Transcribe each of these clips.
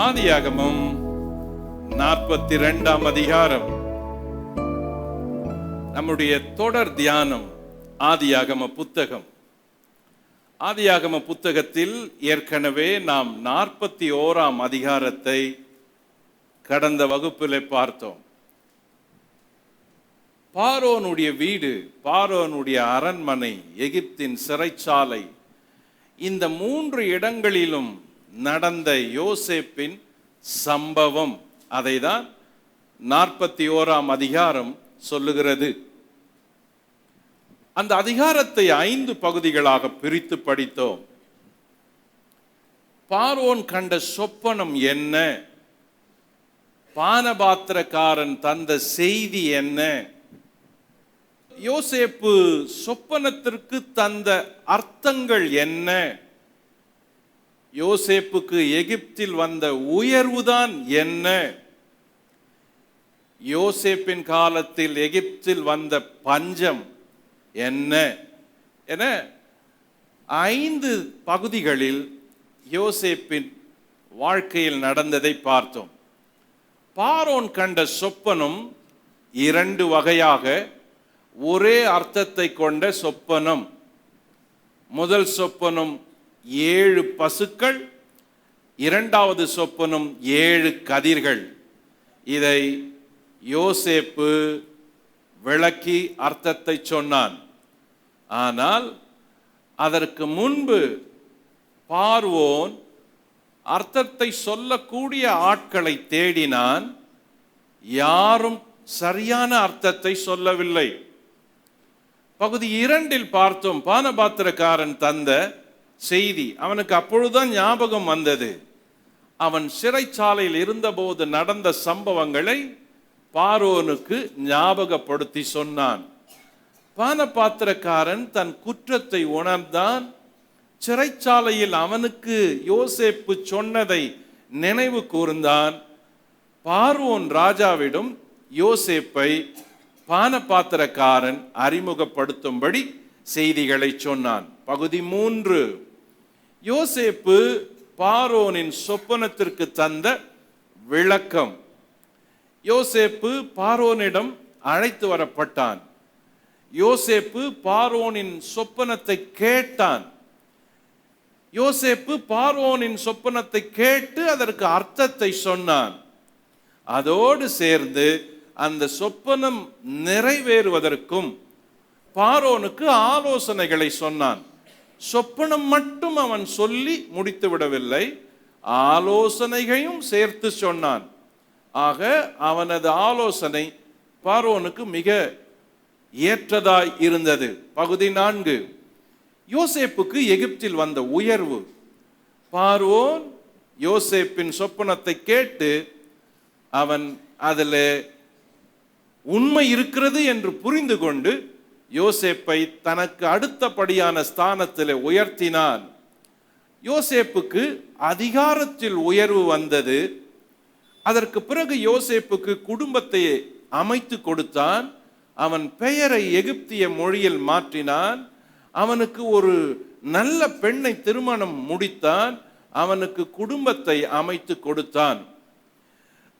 ஆதியாகமம் 42ஆம் அதிகாரம். நம்முடைய தொடர் தியானம் ஆதியாகம புத்தகம். ஆதியாகம புத்தகத்தில் ஏற்கனவே நாம் 41ஆம் அதிகாரத்தை கடந்த வகுப்பிலே பார்த்தோம். பார்வோனுடைய வீடு, பார்வோனுடைய அரண்மனை, எகிப்தின் சிறைச்சாலை, இந்த 3 இடங்களிலும் நடந்த யோசேப்பின் சம்பவம், அதைதான் 41ஆம் அதிகாரம் சொல்லுகிறது. அந்த அதிகாரத்தை 5 பகுதிகளாக பிரித்து படித்தோம். பார்வோன் கண்ட சொப்பனம் என்ன, பானபாத்திரக்காரன் தந்த செய்தி என்ன, யோசேப்பு சொப்பனத்திற்கு தந்த அர்த்தங்கள் என்ன, யோசேப்புக்கு எகிப்தில் வந்த உயர்வுதான் என்ன, யோசேப்பின் காலத்தில் எகிப்தில் வந்த பஞ்சம் என்ன என 5 பகுதிகளில் யோசேப்பின் வாழ்க்கையில் நடந்ததை பார்த்தோம். பார்வோன் கண்ட சொப்பனம் 2 வகையாக ஒரே அர்த்தத்தை கொண்ட சொப்பனம். முதல் சொப்பனம் 7 பசுக்கள், 2வது சொப்பனம் 7 கதிர்கள். இதை யோசேப்பு விளக்கி அர்த்தத்தை சொன்னான். ஆனால் அதற்கு முன்பு பார்வோன் அர்த்தத்தை சொல்லக்கூடிய ஆட்களை தேடினான். யாரும் சரியான அர்த்தத்தை சொல்லவில்லை. பகுதி 2இல் பார்த்தோம், பானபாத்திரக்காரன் தந்த செய்தி. அவனுக்கு அப்பொழுதுதான் ஞாபகம் வந்தது. அவன் சிறைச்சாலையில் இருந்தபோது நடந்த சம்பவங்களை பார்வோனுக்கு ஞாபகப்படுத்தி சொன்னான். பானபாத்திரக்காரன் தன் குற்றத்தை உணர்ந்தான். சிறைச்சாலையில் அவனுக்கு யோசேப்பு சொன்னதை நினைவு கூர்ந்தான். பார்வோன் ராஜாவிடம் யோசேப்பை பானபாத்திரக்காரன் அறிமுகப்படுத்தும்படி செய்திகளை சொன்னான். பகுதி 3, யோசேப்பு பார்வோனின் சொப்பனத்திற்கு தந்த விளக்கம். யோசேப்பு பார்வோனிடம் அழைத்து வரப்பட்டான். யோசேப்பு பார்வோனின் சொப்பனத்தை கேட்டான். யோசேப்பு பார்வோனின் சொப்பனத்தை கேட்டு அதற்கு அர்த்தத்தை சொன்னான். அதோடு சேர்ந்து அந்த சொப்பனம் நிறைவேறுவதற்கும் பார்வோனுக்கு ஆலோசனைகளை சொன்னான். சொப்பனம் மட்டும் அவன் சொல்லி முடித்து விடவில்லை, ஆலோசனைகளையும் சேர்த்து சொன்னான். ஆக அவனது ஆலோசனை பார்வோனுக்கு மிக ஏற்றதாய் இருந்தது. பகுதி 4, யோசேப்புக்கு எகிப்தில் வந்த உயர்வு. பார்வோன் யோசேப்பின் சொப்பனத்தை கேட்டு அவன் அதில் உண்மை இருக்கிறது என்று புரிந்து கொண்டு யோசேப்பை தனக்கு அடுத்தபடியான ஸ்தானத்தில் உயர்த்தினான். யோசேப்புக்கு அதிகாரத்தில் உயர்வு வந்தது. அதற்கு பிறகு யோசேப்புக்கு குடும்பத்தை அமைத்து கொடுத்தான். அவன் பெயரை எகிப்திய மொழியில் மாற்றினான். அவனுக்கு ஒரு நல்ல பெண்ணை திருமணம் முடித்தான். அவனுக்கு குடும்பத்தை அமைத்து கொடுத்தான்.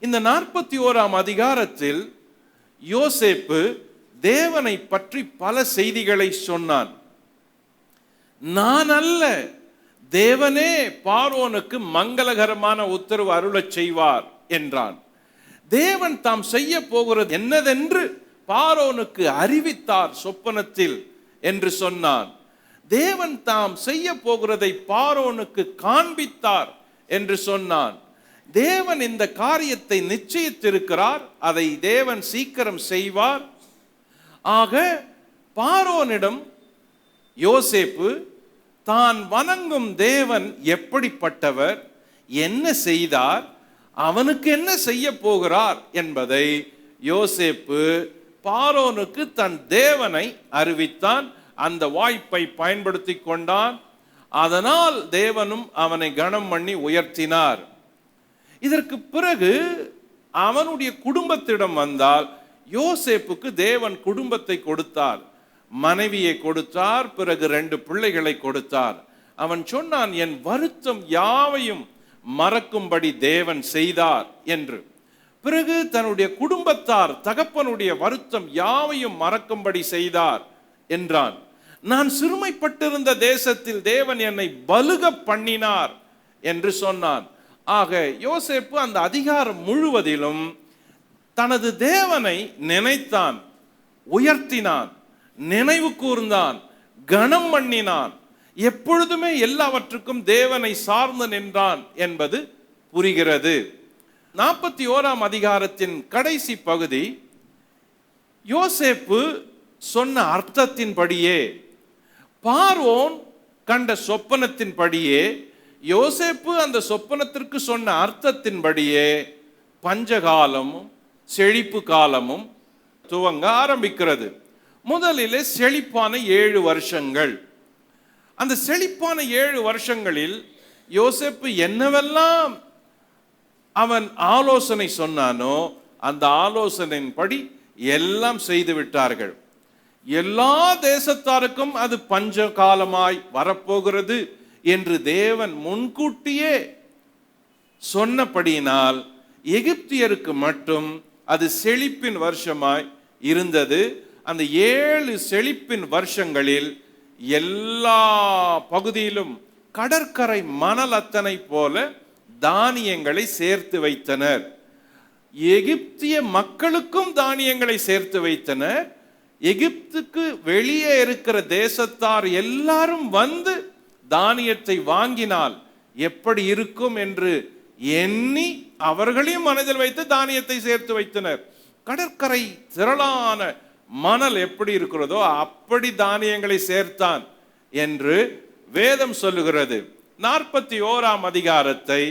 இந்த 41ஆம் அதிகாரத்தில் யோசேப்பு தேவனை பற்றி பல செய்திகளை சொன்னான். நான் அல்ல, தேவனே பார்வோனுக்கு மங்களகரமான உத்தரவு அருளச் செய்வார் என்றான். தேவன் தாம் செய்ய போகிறது என்னதென்று பார்வோனுக்கு அறிவித்தார் சொப்பனத்தில் என்று சொன்னான். தேவன் தாம் செய்ய போகிறதை பார்வோனுக்கு காண்பித்தார் என்று சொன்னான். தேவன் இந்த காரியத்தை நிச்சயித்திருக்கிறார், அதை தேவன் சீக்கிரம் செய்வார். ஆக பார்வோனிடம் யோசேப்பு தான் வணங்கும் தேவன் எப்படிப்பட்டவர், என்ன செய்தார், அவனுக்கு என்ன செய்ய போகிறார் என்பதை யோசேப்பு பார்வோனுக்கு தன் தேவனை அறிவித்தான். அந்த வாய்ப்பை பயன்படுத்தி கொண்டான். அதனால் தேவனும் அவனை கனம் பண்ணி உயர்த்தினார். இதற்கு பிறகு அவனுடைய குடும்பத்திடம் வந்தால், யோசேப்புக்கு தேவன் குடும்பத்தை கொடுத்தார், மனைவியை கொடுத்தார், பிறகு 2 பிள்ளைகளை கொடுத்தார். அவன் சொன்னான், என் வருத்தம் யாவையும் மறக்கும்படி தேவன் செய்தார் என்று. பிறகு தன்னுடைய குடும்பத்தார் தகப்பனுடைய வருத்தம் யாவையும் மறக்கும்படி செய்தார் என்றான். நான் சிறுமைப்பட்டிருந்த தேசத்தில் தேவன் என்னை பலுக பண்ணினார் என்று சொன்னான். ஆக யோசேப்பு அந்த அதிகாரம் முழுவதிலும் தனது தேவனை நினைத்தான், உயர்த்தினான், நினைவு கூர்ந்தான், கனம் பண்ணினான். எப்பொழுதுமே எல்லாவற்றுக்கும் தேவனை சார்ந்து நின்றான் என்பது புரிகிறது. 41ஆம் அதிகாரத்தின் கடைசி பகுதி யோசேப்பு சொன்ன அர்த்தத்தின்படியே, பார்வோன் கண்ட சொப்பனத்தின்படியே, யோசேப்பு அந்த சொப்பனத்திற்கு சொன்ன அர்த்தத்தின்படியே பஞ்சகாலமும் செழிப்பு காலமும் துவங்க ஆரம்பிக்கிறது. முதலிலே செழிப்பான 7 வருஷங்கள். அந்த செழிப்பான 7 வருஷங்களில் யோசேப்பு என்னவெல்லாம் அவன் ஆலோசனை சொன்னானோ அந்த ஆலோசனையின்படி எல்லாம் செய்து விட்டார்கள். எல்லா தேசத்தாருக்கும் அது பஞ்ச காலமாய் வரப்போகிறது என்று தேவன் முன்கூட்டியே சொன்னபடியினால் எகிப்தியருக்கு மட்டும் அது செழிப்பின் வருஷமாய் இருந்தது. அந்த 7 செழிப்பின் வருஷங்களில் எல்லா பகுதியிலும் கடற்கரை மணல் அத்தனை போல தானியங்களை சேர்த்து வைத்தனர். எகிப்திய மக்களுக்கும் தானியங்களை சேர்த்து வைத்தனர். எகிப்துக்கு வெளியே இருக்கிற தேசத்தார் எல்லாரும் வந்து தானியத்தை வாங்கினால் எப்படி இருக்கும் என்று எண்ணி அவர்களையும் மனதில் வைத்து தானியத்தை சேர்த்து வைத்தனர். கடற்கரை திரளான மணல் எப்படி இருக்கிறதோ அப்படி தானியங்களை சேர்த்தான் என்று வேதம் சொல்லுகிறது. 41ஆம் அதிகாரத்தை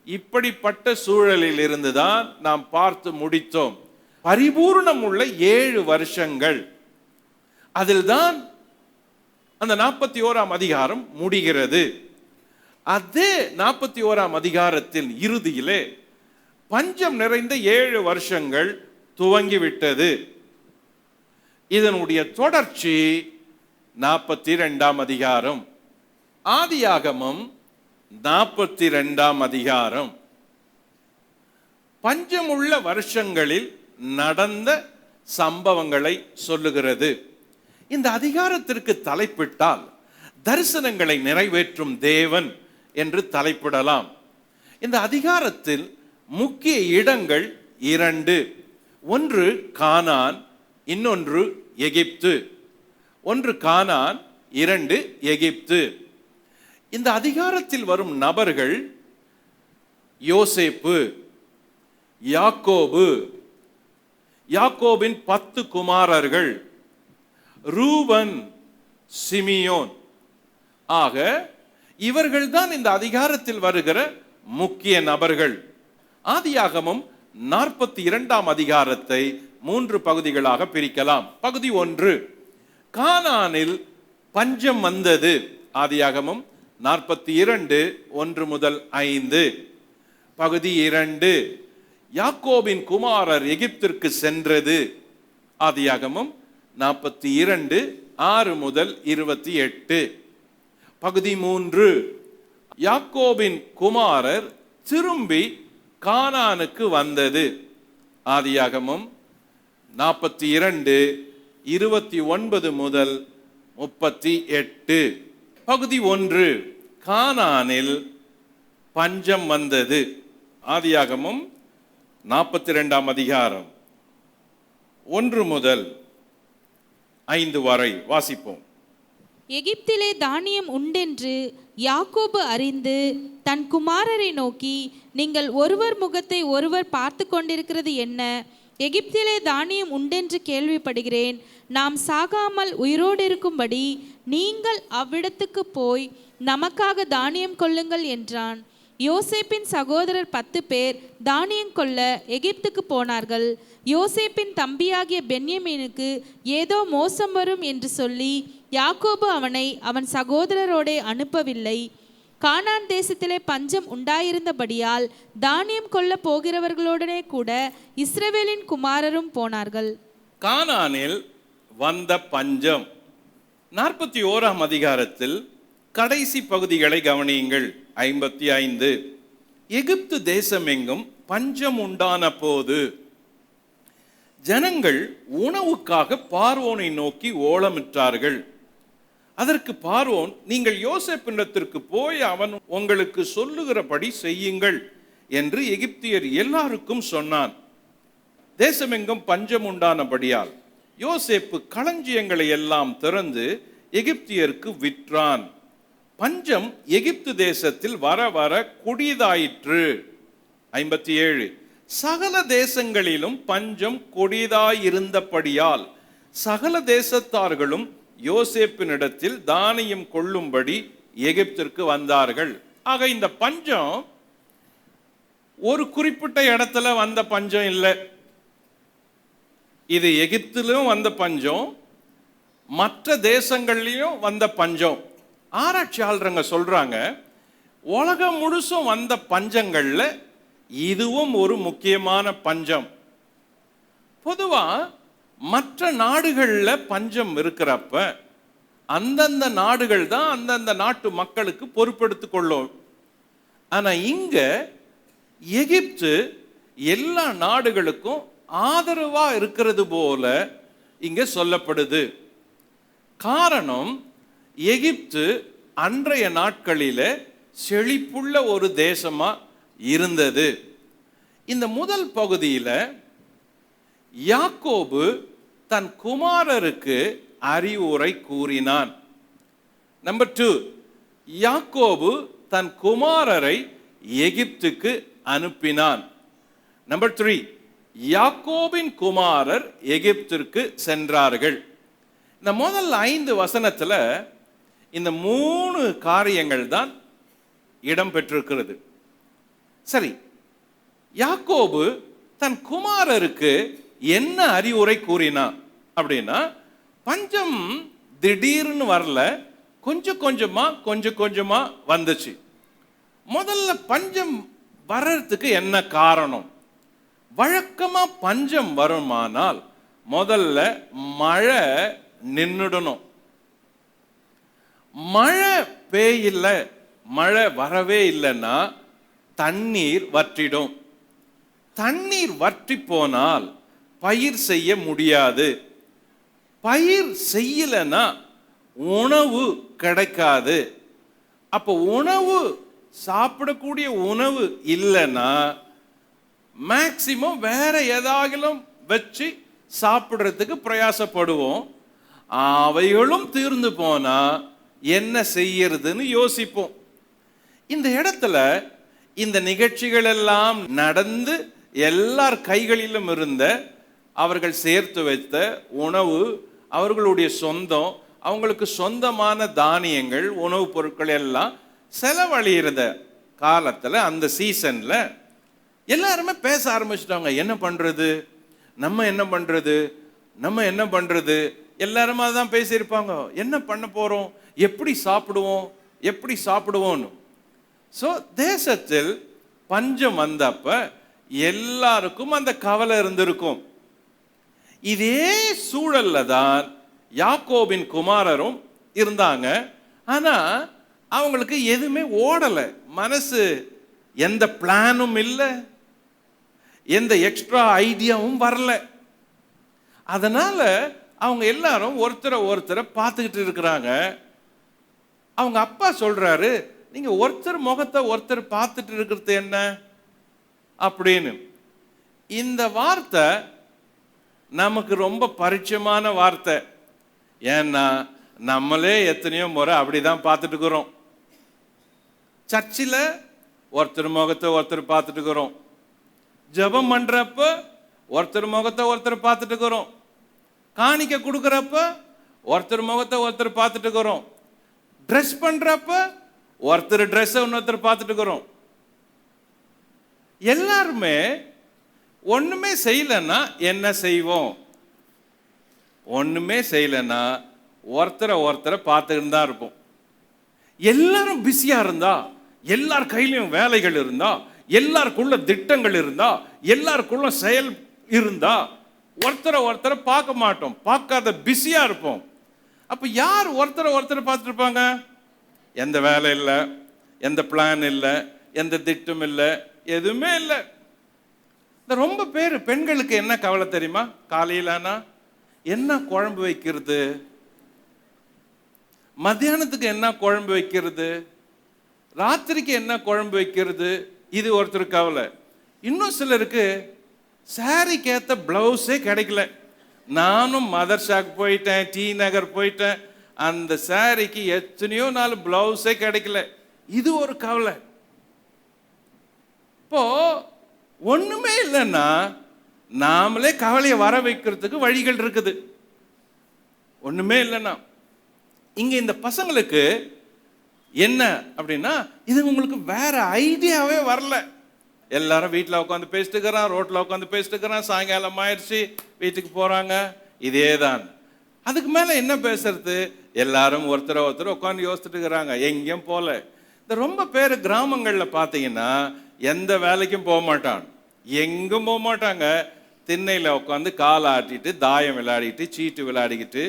இப்படிப்பட்ட சூழலில் இருந்துதான் நாம் பார்த்து முடித்தோம். பரிபூர்ணம் உள்ள 7 வருஷங்கள். அதில்தான் அந்த 41ஆம் அதிகாரம் முடிகிறது. அதே 41ஆம் அதிகாரத்தின் இறுதியிலே பஞ்சம் நிறைந்த 7 வருஷங்கள் துவங்கிவிட்டது. இதனுடைய தொடர்ச்சி 42ஆம் அதிகாரம். ஆதியாகமம் 42ஆம் அதிகாரம் பஞ்சமுள்ள வருஷங்களில் நடந்த சம்பவங்களை சொல்லுகிறது. இந்த அதிகாரத்திற்கு தலைப்பிட்டால் தரிசனங்களை நிறைவேற்றும் தேவன் என்று தலைப்பிடலாம். இந்த அதிகாரத்தில் முக்கிய இடங்கள் 2. ஒன்று கானான், இன்னொன்று எகிப்து. ஒன்று கானான், 2 எகிப்து. இந்த அதிகாரத்தில் வரும் நபர்கள் யோசேப்பு, யாக்கோபு, யாக்கோபின் 10 குமாரர்கள், ரூபன், சிமியோன். ஆக இவர்கள்தான் இந்த அதிகாரத்தில் வருகிற முக்கிய நபர்கள். ஆதியாகமம் 42ஆம் அதிகாரத்தை 3 பகுதிகளாக பிரிக்கலாம். பகுதி 1, கானானில் பஞ்சம் வந்தது. ஆதியாகமம் 42 1 முதல் 5. பகுதி 2, யாக்கோபின் குமாரர் எகிப்திற்கு சென்றது. ஆதியாகமம் 42 6 முதல் 28. பகுதி 3, யாக்கோபின் குமாரர் திரும்பி கானானுக்கு வந்தது. ஆதியாகமம் 42 29 முதல் 38. பகுதி 1, கானானில் பஞ்சம் வந்தது. ஆதியாகமம் 42ஆம் அதிகாரம் 1 முதல் 5 வரை வாசிப்போம். எகிப்திலே தானியம் உண்டென்று யாக்கோபு அறிந்து தன் குமாரரை நோக்கி, நீங்கள் ஒருவர் முகத்தை ஒருவர் பார்த்து கொண்டிருக்கிறது என்ன? எகிப்திலே தானியம் உண்டென்று கேள்விப்படுகிறேன். நாம் சாகாமல் உயிரோடு இருக்கும்படி நீங்கள் அவ்விடத்துக்கு போய் நமக்காக தானியம் கொள்ளுங்கள் என்றான். யோசேப்பின் சகோதரர் 10 பேர் தானியம் கொள்ள எகிப்துக்கு போனார்கள். யோசேப்பின் தம்பியாகிய பென்யமீனுக்கு ஏதோ மோசம் வரும் என்று சொல்லி யாக்கோபு அவனை அவன் சகோதரரோடே அனுப்பவில்லை. கானான் தேசத்திலே பஞ்சம் உண்டாயிருந்தபடியால் தானியம் கொள்ள போகிறவர்களுடனே கூட இஸ்ரவேலின் குமாரரும் போனார்கள். கானானில் வந்த பஞ்சம். 41ஆம் அதிகாரத்தில் கடைசி பகுதிகளை கவனியுங்கள். 55 எகிப்து தேசமெங்கும் பஞ்சம் உண்டான போது ஜனங்கள் உணவுக்காக பார்வோனை நோக்கி ஓலமிட்டார்கள். அதற்கு பார்வோன், நீங்கள் யோசேப்பினிடத்திற்கு போய் அவன் உங்களுக்கு சொல்லுகிறபடி செய்யுங்கள் என்று எகிப்தியர் எல்லாருக்கும் சொன்னான். தேசமெங்கும் பஞ்சம் உண்டானபடியால் யோசேப்பு களஞ்சியங்களை எல்லாம் திறந்து எகிப்தியருக்கு விற்றான். பஞ்சம் எகிப்து தேசத்தில் வர வர கொடியதாயிற்று. 57 சகல தேசங்களிலும் பஞ்சம் கொடியதாயிருந்தபடியால் சகல தேசத்தார்களும் யோசேப்பினிடத்தில் தானியம் கொள்ளும்படி எகிப்திற்கு வந்தார்கள். ஆக இந்த பஞ்சம் ஒரு குறிப்பிட்ட இடத்துல வந்த பஞ்சம் இல்லை. இது எகிப்திலும் வந்த பஞ்சம், மற்ற தேசங்கள்லையும் வந்த பஞ்சம். ஆராய்ச்சியாளருங்க சொல்றாங்க, உலகம் முழுசும் வந்த பஞ்சங்கள்ல இதுவும் ஒரு முக்கியமான பஞ்சம். பொதுவா மற்ற நாடுகளில் பஞ்சம் இருக்கிறப்ப அந்தந்த நாடுகள் தான் அந்தந்த நாட்டு மக்களுக்கு பொறுப்பெடுத்துக் கொள்ளும். ஆனா இங்க எகிப்து எல்லா நாடுகளுக்கும் ஆதரவா இருக்கிறது போல இங்க சொல்லப்படுது. காரணம், எகிப்து அன்றைய நாட்களில் செழிப்புள்ள ஒரு தேசமா இருந்தது. இந்த முதல் பகுதியில் யாக்கோபு தன் குமாரருக்கு அறிவுரை கூறினான். நம்பர் 2, யாக்கோபு தன் குமாரரை எகிப்துக்கு அனுப்பினான். நம்பர் 3, யாக்கோபின் குமாரர் எகிப்திற்கு சென்றார்கள். இந்த முதல் 5 வசனத்துல இந்த 3 காரியங்கள் தான் இடம் பெற்றிருக்கிறது. சரி, யாக்கோபு தன் குமாரருக்கு என்ன அறிவுரை கூறினான் அப்படின்னா, பஞ்சம் திடீர்னு வரல, கொஞ்சம் கொஞ்சமா வந்துச்சு. முதல்ல பஞ்சம் வர்றதுக்கு என்ன காரணம்? வழக்கமா பஞ்சம் வருமானால் முதல்ல மழை நின்னுடணும். மழை பெய்யல, மழை வரவே இல்லைன்னா தண்ணீர் வற்றிடும். தண்ணீர் வற்றி போனால் பயிர் செய்ய முடியாது. பயிர் செய்யலைன்னா உணவு கிடைக்காது. அப்போ உணவு, சாப்பிடக்கூடிய உணவு இல்லைன்னா மேக்சிமம் வேற ஏதாகிலும் வச்சு சாப்பிட்றதுக்கு பிரயாசப்படுவோம். அவைகளும் தீர்ந்து போனா என்ன செய்யறதுன்னு யோசிப்போம். இந்த இடத்துல இந்த நிகழ்ச்சிகள் எல்லாம் நடந்து எல்லார் கைகளிலும் இருந்த அவர்கள் சேர்த்து வைத்த உணவு, அவர்களுடைய சொந்தம், அவங்களுக்கு சொந்தமான தானியங்கள், உணவுப் பொருட்கள் எல்லாம் செலவழிகிறத காலத்தில், அந்த சீசன்ல எல்லாருமே பேச ஆரம்பிச்சிட்டாங்க. என்ன பண்றது, நம்ம என்ன பண்றது, எல்லாருமே அதான் பேசியிருப்பாங்க. என்ன பண்ண போறோம், எப்படி சாப்பிடுவோம்னு. ஸோ தேசத்தில் பஞ்சம் வந்தப்ப எல்லாருக்கும் அந்த கவலை இருந்திருக்கும். இதே சூழல்ல தான் யாக்கோபின் குமாரரும் இருந்தாங்க. ஆனா அவங்களுக்கு எதுவுமே ஓடலை. மனசு எந்த பிளானும் இல்லை, எந்த எக்ஸ்ட்ரா ஐடியாவும் வரல. அதனால அவங்க எல்லாரும் ஒருத்தரை பார்த்துக்கிட்டு இருக்கிறாங்க. அவங்க அப்பா சொல்றாரு, நீங்க ஒருத்தர் முகத்தை ஒருத்தர் பார்த்துட்டு இருக்கிறது என்ன அப்படின்னு. இந்த வார்த்தை நமக்கு ரொம்ப பரிச்சயமான வார்த்தை. ஏன்னா நம்மளே எத்தனையோ முறை அப்படிதான் பார்த்துட்டு இருக்கிறோம். சர்ச்சில் ஒருத்தர் முகத்தை ஒருத்தர் பார்த்துட்டு இருக்கிறோம். ஜெபம் பண்றப்ப ஒருத்தர் முகத்தை ஒருத்தர் பார்த்துட்டு இருக்கிறோம். காணிக்க கொடுக்குறப்ப ஒருத்தர் முகத்தை ஒருத்தர் பார்த்துட்டு இருக்கிறோம். ட்ரெஸ் பண்றப்ப ஒருத்தர் ட்ரெஸ்ஸை இன்னொருத்தர் பார்த்துட்டு இருக்கிறோம். எல்லாருமே ஒண்ணுமே செய்யலன்னா என்ன செய்வோம்? ஒண்ணுமே செய்யலன்னா ஒருத்தரை பார்த்துக்கிட்டு தான் இருப்போம். எல்லாரும் பிஸியா இருந்தா, எல்லார் கையிலையும் வேலைகள் இருந்தா, எல்லாருக்குள்ள திட்டங்கள் இருந்தா, எல்லாருக்குள்ள செயல் இருந்தா ஒருத்தரை பார்க்க மாட்டோம். பார்க்காத பிஸியா இருப்போம். அப்ப யார் ஒருத்தரை பார்த்துட்டு இருப்பாங்க? எந்த வேலை இல்லை, எந்த பிளான் இல்லை, எந்த திட்டம் இல்லை, எதுவுமே இல்லை. இந்த ரொம்ப பேர் பெண்களுக்கு என்ன கவலை தெரியுமா? காலையிலானா என்ன குழம்பு வைக்கிறது, மத்தியானத்துக்கு என்ன குழம்பு வைக்கிறது, ராத்திரிக்கு என்ன குழம்பு வைக்கிறது, இது ஒருத்தர் கவலை. இன்னும் சிலருக்கு சாரிக்கு ஏற்ற பிளவுஸே கிடைக்கல. நானும் மதர்ஷாக்கு போயிட்டேன், டி நகர் போயிட்டேன், அந்த சாரிக்கு எத்தனையோ நாள் பிளவுஸே கிடைக்கல. இது ஒரு கவலை. இப்போ ஒண்ணுமே இல்லைன்னா நாமளே கவலையை வர வைக்கிறதுக்கு வழிகள் இருக்குது. ஒண்ணுமே இல்லைன்னா இங்க இந்த பசங்களுக்கு என்ன அப்படின்னா, இது உங்களுக்கு வேற ஐடியாவே வரல. எல்லாரும் வீட்டில் உட்காந்து பேசிட்டு இருக்கிறான், ரோட்டில் உட்காந்து பேசிட்டு இருக்கிறான், சாயங்காலம் ஆயிடுச்சு வீட்டுக்கு போறாங்க, இதே தான். அதுக்கு மேல என்ன பேசுறது? எல்லாரும் ஒருத்தர் உட்காந்து யோசிச்சுட்டு இருக்கிறாங்க, எங்கேயும் போல. இந்த ரொம்ப பேர் கிராமங்களில் பார்த்தீங்கன்னா எந்த வேலைக்கும் போக மாட்டான், எங்கும் போக மாட்டாங்க. திண்ணையில் உட்காந்து கால் ஆட்டிட்டு, தாயம் விளையாடிட்டு, சீட்டு விளையாடிக்கிட்டு,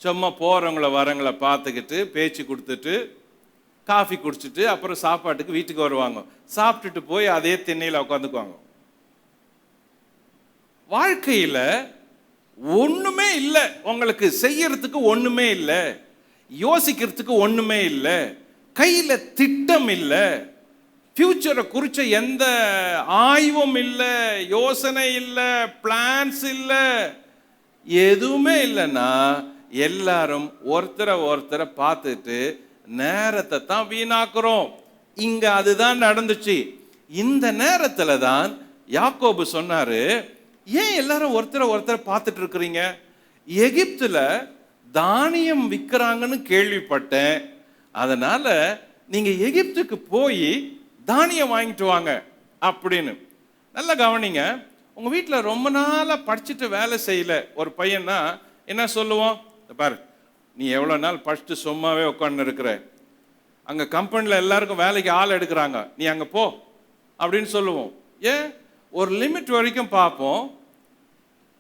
சும்மா போகிறவங்கள வரவங்கள பார்த்துக்கிட்டு, பேச்சு கொடுத்துட்டு, காஃபி குடிச்சிட்டு, அப்புறம் சாப்பாட்டுக்கு வீட்டுக்கு வருவாங்க. சாப்பிட்டுட்டு போய் அதே திண்ணையில் உட்காந்துக்குவாங்க. வாழ்க்கையில் ஒன்றுமே இல்லை, உங்களுக்கு செய்யறதுக்கு ஒன்றுமே இல்லை, யோசிக்கிறதுக்கு ஒன்றுமே இல்லை, கையில் திட்டம் இல்லை, ஃபியூச்சரை குறித்த எந்த ஆய்வும் இல்லை, யோசனை இல்லை, பிளான்ஸ் இல்லை, எதுவுமே இல்லைன்னா எல்லாரும் ஒருத்தரை பார்த்துட்டு நேரத்தை தான் வீணாக்குறோம். இங்க அதுதான் நடந்துச்சு. இந்த நேரத்துல தான் யாக்கோபு சொன்னாரு, ஏன் எல்லாரும் ஒருத்தரை பார்த்துட்டு இருக்கிறீங்க? எகிப்துல தானியம் விற்கிறாங்கன்னு கேள்விப்பட்டேன், அதனால நீங்க எகிப்துக்கு போய் தானியம் வாங்கிட்டு வாங்க அப்படின்னு. நல்லா கவனிங்க. உங்க வீட்டில் ரொம்ப நாளா படிச்சுட்டு வேலை செய்யல ஒரு பையனா என்ன சொல்லுவோம்? பாரு, நீ எவ்வளோ நாள் படிச்சுட்டு சும்மாவே உட்காந்து இருக்கிற, அங்கே கம்பெனியில் எல்லாருக்கும் வேலைக்கு ஆள் எடுக்கிறாங்க, நீ அங்கே போ அப்படின்னு சொல்லுவோம். ஏன்? ஒரு லிமிட் வரைக்கும் பார்ப்போம்.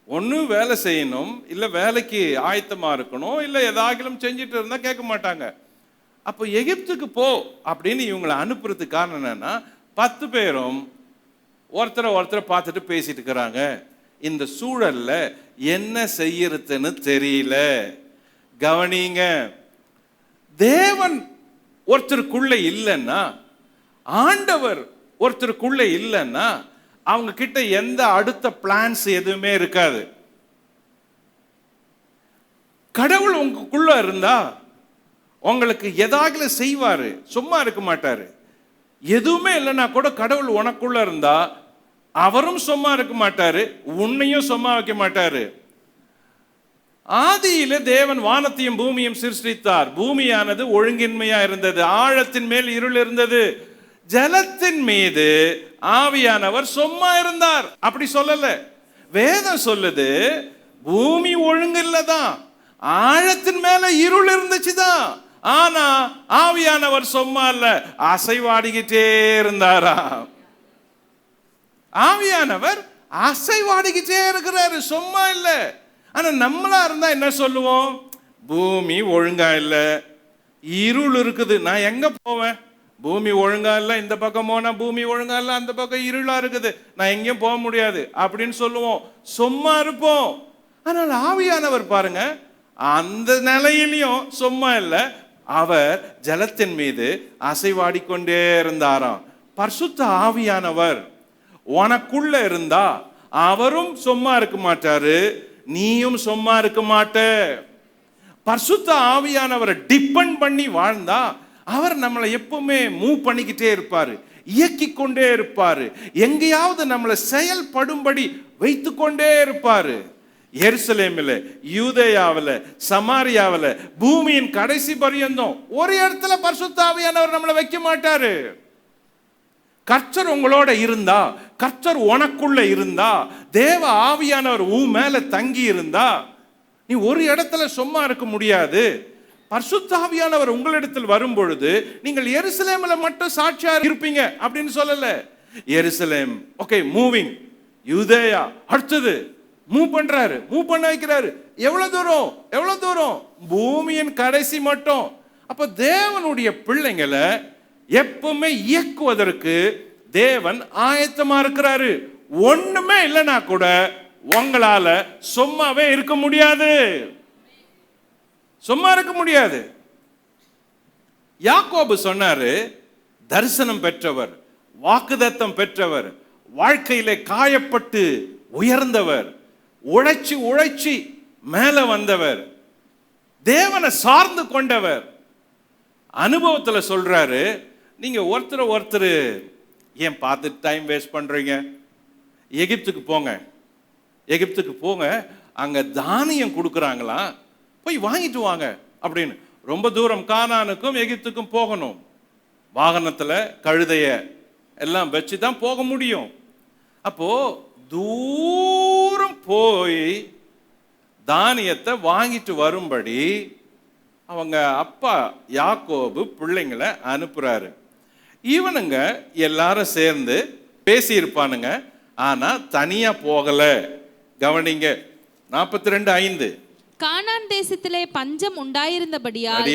ஒன்று வேலை செய்யணும், இல்லை வேலைக்கு ஆயத்தமாக இருக்கணும், இல்லை ஏதாகிலும் செஞ்சுட்டு இருந்தால் கேட்க மாட்டாங்க. அப்போ எகிப்துக்கு போ அப்படின்னு இவங்களை அனுப்புறதுக்கு காரணம் என்னன்னா, 10 பேரும் ஒருத்தரை பார்த்துட்டு பேசிட்டு இருக்கிறாங்க. இந்த சூழல்ல என்ன செய்யறதுன்னு தெரியல. கவனிங்க, தேவன் ஒருத்தருக்குள்ள இல்லைன்னா, ஆண்டவர் ஒருத்தருக்குள்ள இல்லைன்னா அவங்க கிட்ட எந்த அடுத்த பிளான்ஸ் எதுவுமே இருக்காது. கடவுள் உங்களுக்குள்ள இருந்தா உங்களுக்கு எதாவது செய்வாரு, சும்மா இருக்க மாட்டாரு. எதுவுமே இல்லைன்னா கூட கடவுள் உனக்குள்ள இருந்தா அவரும் சும்மா இருக்க மாட்டாரு, உன்னையும் சும்மா வைக்க மாட்டாரு. ஆதியில தேவன் வானத்தையும் பூமியும் சிருஷ்டித்தார். பூமியானது ஒழுங்கின்மையா இருந்தது, ஆழத்தின் மேல் இருள் இருந்தது, ஜலத்தின் மீது ஆவியானவர் சும்மா இருந்தார். அப்படி சொல்லல, வேதம் சொல்லுது பூமி ஒழுங்கு இல்லதான், ஆழத்தின் மேல இருள் இருந்துச்சுதான், ஆனா ஆவியானவர் சும்மா இல்ல, அசைவாடிக்கிட்டே இருந்தாரா. ஆவியானவர் அசைவாடிக்கிட்டே இருக்கிறாரு, சும்மா இல்ல. ஆனா நம்மளா இருந்தா என்ன சொல்லுவோம்? பூமி ஒழுங்கா இல்ல, இருள் இருக்குது, நான் எங்க போவேன்? பூமி ஒழுங்கா இல்ல, இந்த பக்கம் போனா பூமி ஒழுங்கா இல்ல, அந்த பக்கம் இருளா இருக்குது, நான் எங்கேயும் போக முடியாது அப்படின்னு சொல்லுவோம், சும்மா இருப்போம். ஆனால் ஆவியானவர் பாருங்க, அந்த நிலையிலையும் சும்மா இல்ல, அவர் ஜலத்தின் மீது அசைவாடிக்கொண்டே இருந்தாராம். பரிசுத்த ஆவியானவர் உனக்குள்ள இருந்தா அவரும் சும்மா இருக்க மாட்டாரு, நீயும் சும்மா இருக்க மாட்ட. பரிசுத்த ஆவியானவரை டிபெண்ட் பண்ணி வாழ்ந்தா அவர் நம்மளை எப்பவுமே மூவ் பண்ணிக்கிட்டே இருப்பாரு, இயக்கி கொண்டே இருப்பாரு, எங்கேயாவது நம்மளை செயல்படும்படி வைத்து கொண்டே இருப்பாரு. எருசலேமில், யூதேயாவில், சமாரியாவில், பூமியின் கடைசி பரியந்தம் ஒரு இடத்துல பரிசுத்த ஆவியானவர் நம்மளை வைக்க மாட்டாரு. கர்த்தர் உங்களோட இருந்தா, கர்த்தர் உனக்குள்ள இருந்தா, தேவ ஆவியானவர் உன் மேல தங்கி இருந்தா நீ ஒரு இடத்துல சும்மா இருக்க முடியாது. பரிசுத்த ஆவியானவர் உங்களிடத்தில் வரும் பொழுது நீங்கள் எருசலேம்ல மட்டும் சாட்சியா இருப்பீங்க அப்படின்னு சொல்லல. எருசலேம் ஓகே, மூவிங், யூதேயா, அடுத்தது மூவ் பண்றாரு, மூவ் பண்ண வைக்கிறாரு. எவ்வளவு தூரம்? எவ்வளவு தூரம்? பூமியின் கடைசி மட்டும். அப்ப தேவனுடைய பிள்ளைங்களை எப்பவுமே இயக்குவதற்கு தேவன் ஆயத்தமா இருக்கிறாரு. ஒண்ணுமே இல்லைன்னா கூட உங்களால சும்மாவே இருக்க முடியாது. சும்மா இருக்க முடியாது. யாக்கோபு சொன்னாரு, தரிசனம் பெற்றவர், வாக்குதத்தம் பெற்றவர், வாழ்க்கையிலே காயப்பட்டு உயர்ந்தவர், உழைச்சி மேல வந்தவர், தேவனை சார்ந்து கொண்டவர். அனுபவத்துல சொல்றாரு, நீங்க ஒருத்தர் ஏன் பார்த்து டைம் வேஸ்ட் பண்றீங்க? எகிப்துக்கு போங்க, அங்க தானியம் கொடுக்குறாங்களா, போய் வாங்கிட்டு வாங்க அப்படின்னு. ரொம்ப தூரம் கானானுக்கும் எகிப்துக்கும் போகணும். வாகனத்துல கழுதைய எல்லாம் வச்சு தான் போக முடியும். அப்போ தூரம் போய் தானியத்தை வாங்கிட்டு வரும்படி அவங்க அப்பா யாக்கோபு பிள்ளைங்களை அனுப்புறாரு. இவனுங்க எல்லாரும் சேர்ந்து பேசியிருப்பானுங்க, ஆனா தனியா போகல. கவனிங்க 42:5. கானான் தேசத்திலே பஞ்சம் உண்டாயிருந்தபடியால்